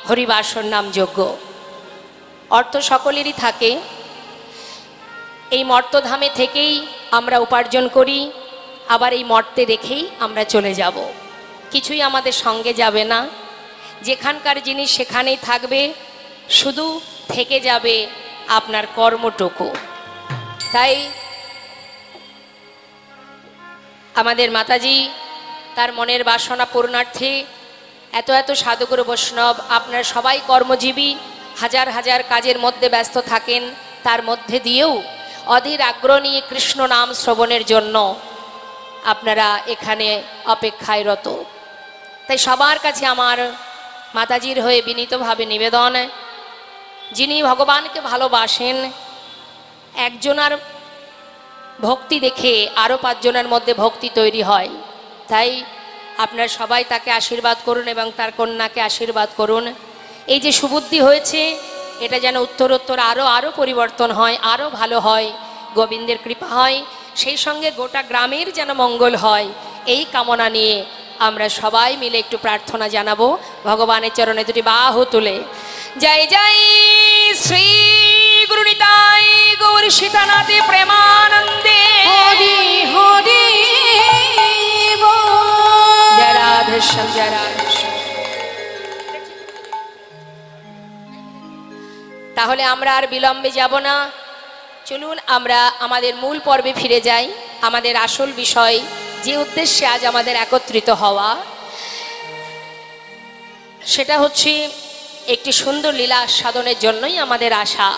হরিবাসর নাম যজ্ঞ। অর্থ সকলেরই থাকে, এই মর্তধামে থেকেই আমরা উপার্জন করি, আবার এই মর্তে রেখেই আমরা চলে যাব। কিছুই আমাদের সঙ্গে যাবে না, যেখানকার জিনিস সেখানেই থাকবে, শুধু থেকে যাবে আপনার কর্মটুকু। তাই আমাদের মাতাজি তার মনের বাসনা পূর্ণার্থে এত এত সাধুগুরু বৈষ্ণব, আপনার সবাই কর্মজীবী, হাজার হাজার কাজের মধ্যে ব্যস্ত থাকেন, তার মধ্যে দিয়েও অধীর আগ্রহ নিয়ে কৃষ্ণ নাম শ্রবণের জন্য আপনারা এখানে অপেক্ষায় রত। তাই সবার কাছে আমার মাতাজির হয়ে বিনীতভাবে নিবেদন, যিনি ভগবানকে ভালোবাসেন, একজনার ভক্তি দেখে আরও পাঁচজনের মধ্যে ভক্তি তৈরি হয়। তাই আপনারা সবাই তাকে আশীর্বাদ করুন এবং তার কন্যাকে আশীর্বাদ করুন। এই যে সুবুদ্ধি হয়েছে, এটা যেন উত্তরোত্তর আরও পরিবর্তন হয়, আরও ভালো হয়, গোবিন্দের কৃপা হয়, সেই সঙ্গে গোটা গ্রামের যেন মঙ্গল হয়, এই কামনা নিয়ে আমরা সবাই মিলে একটু প্রার্থনা জানাবো ভগবানের চরণে দুটি বাহু তুলে। জয় জয় শ্রী গুরু নিতাই গৌর সীতানাথে প্রেমানন্দে হরি হরি বল। জয় রাধেশ্যাম, জয় রাধেশ্যাম। তাহলে আমরা আর বিলম্বে যাব না, চলুন আমরা আমাদের মূল পর্বে ফিরে যাই। আমাদের আসল বিষয়, যে উদ্দেশ্যে আজ আমাদের একত্রিত হওয়া, সেটা হচ্ছে একটি সুন্দর লীলা সাধনের জন্যই আমাদের আশা।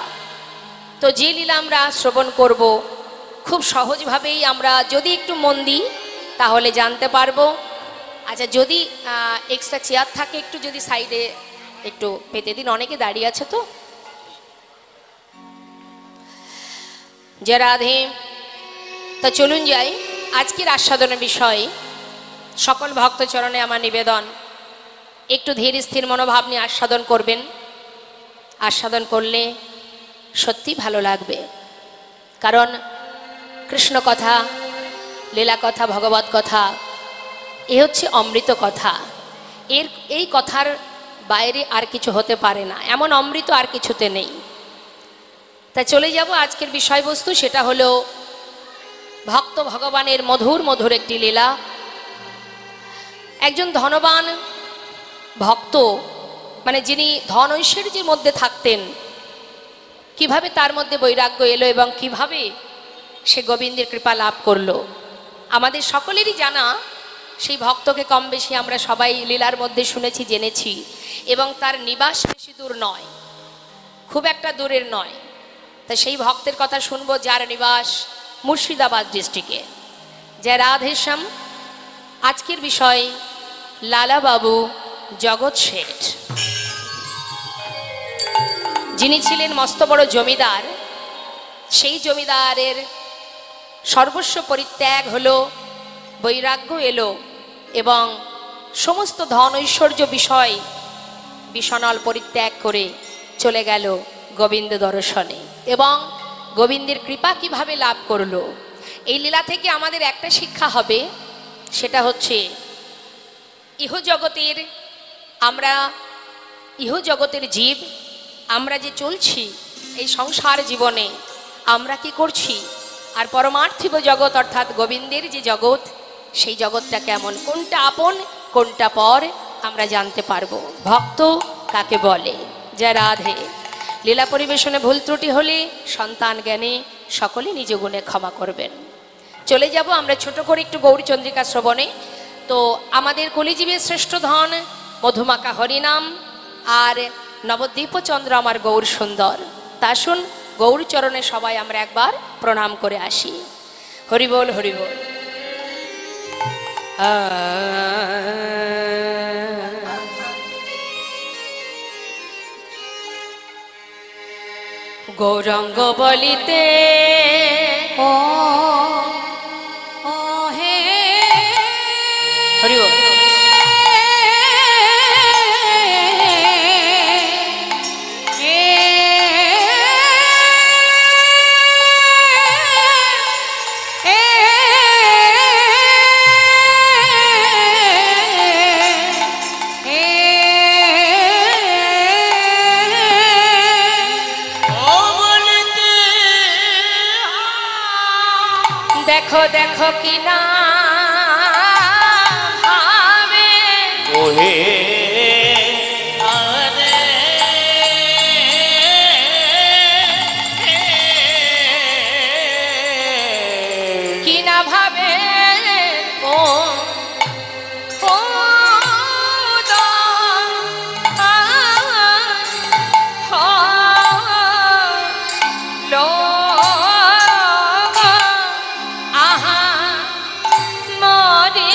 তো যে লীলা আমরা শ্রবণ করব, খুব সহজভাবেই আমরা যদি একটু মন দিই তাহলে জানতে পারবো। আচ্ছা, যদি এক্সট্রা চেয়ার থাকে একটু যদি সাইডে একটু পেতে দিন, অনেকে দাঁড়িয়ে আছে তো। জয় রাধে। তা চলুন যাই আজকের আস্বাদনের বিষয়। সকল ভক্তচরণে আমার নিবেদন, একটু ধীর স্থির মনোভাব নিয়ে আস্বাদন করবেন। আস্বাদন করলে সত্যি ভালো লাগবে, কারণ কৃষ্ণ কথা, লীলা কথা, ভগবত কথা, এ হচ্ছে অমৃত কথা। এই কথার বাইরে আর কিছু হতে পারে না, এমন অমৃত আর কিছুতে নেই। তা চলে যাব আজকের বিষয়বস্তু, সেটা হলো ভক্ত ভগবানের মধুর মধুর একটি লীলা। একজন ধনবান ভক্ত, মানে যিনি ধন ঐশ্বর্যের মধ্যে থাকতেন, কিভাবে তার মধ্যে বৈরাগ্য এলো এবং কিভাবে সে গোবিন্দের কৃপা লাভ করলো, আমাদের সকলেরই জানা। সেই ভক্তকে কম বেশি আমরা সবাই লীলার মধ্যে শুনেছি, জেনেছি, এবং তার নিবাস বেশি দূর নয়, খুব একটা দূরের নয়। তা সেই ভক্তের কথা শুনবো যার নিবাস মুর্শিদাবাদ ডিস্ট্রিক্টে। জয় রাধেশ্যাম। আজকের বিষয় লালাবাবু জগৎ শেঠ, যিনি ছিলেন মস্ত বড় জমিদার। সেই জমিদারের সর্বস্ব পরিত্যাগ হলো, বৈরাগ্য এলো এবং সমস্ত ধন ঐশ্বর্য বিষয় বিষণল পরিত্যাগ করে চলে গেল গোবিন্দ দর্শনে, এবং গোবিন্দের কৃপা কিভাবে লাভ করলো। এই লীলা থেকে আমাদের একটা শিক্ষা হবে, সেটা হচ্ছে ইহজগতের, আমরা ইহজগতের জীব, আমরা যে চলছি এই সংসার জীবনে, আমরা কি করছি, আর পরমার্থিক জগৎ অর্থাৎ গোবিন্দের যে জগৎ, সেই জগৎটা কেমন, কোনটা আপন কোনটা পর, আমরা জানতে পারবো ভক্ত কাকে বলে। জয় রাধে। লীলা পরিবেশনে ভুল ত্রুটি হলে সন্তান জ্ঞানে সকলে নিজ গুণে ক্ষমা করবেন। চলে যাব আমরা ছোট করে একটু গৌরচন্দ্রিকা শ্রবণে। তো আমাদের কলিজীবের শ্রেষ্ঠ ধন মধুমাকা হরিনাম আর নবদ্বীপচন্দ্র আমার গৌর সুন্দর। তা শুন গৌরচরণে সবাই আমরা একবার প্রণাম করে আসি। হরিবোল হরিবোল। গৌরঙ্গ বলিতে ও ও হে হরিবোল। দেখো দেখো কি না ভাবে ওহে আরে কি না ভাবে ও ও দা লো আহা মরে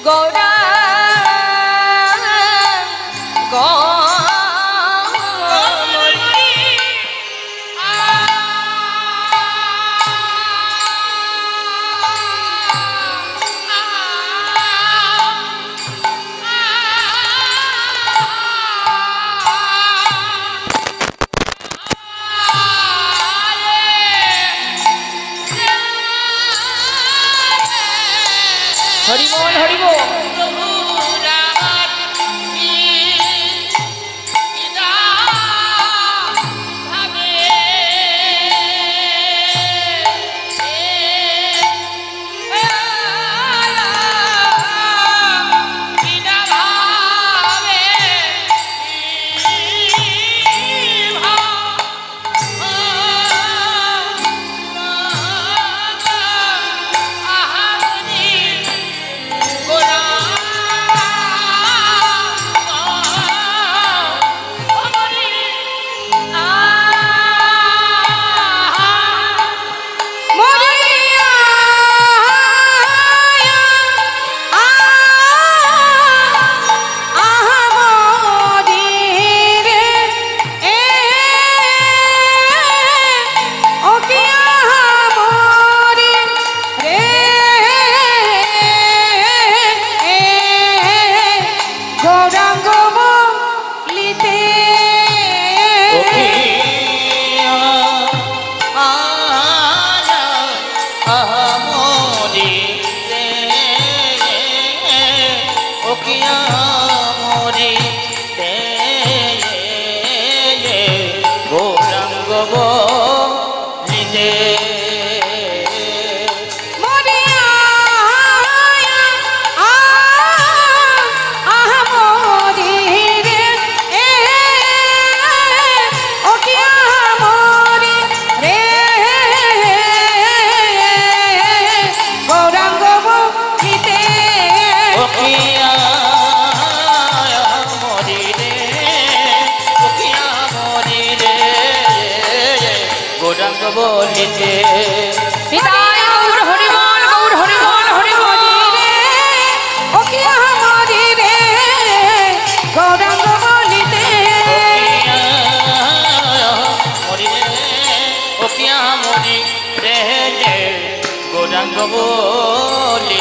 গৌরা হরিবোল হরিবোল। বলিতে বিদায় গৌর হরিবোল গৌর হরিবোল হরিবোল ও কি আমারি রে গৌরাঙ্গ বলিতে মরি রে ও কিয়া মরি রে গৌরাঙ্গ বলি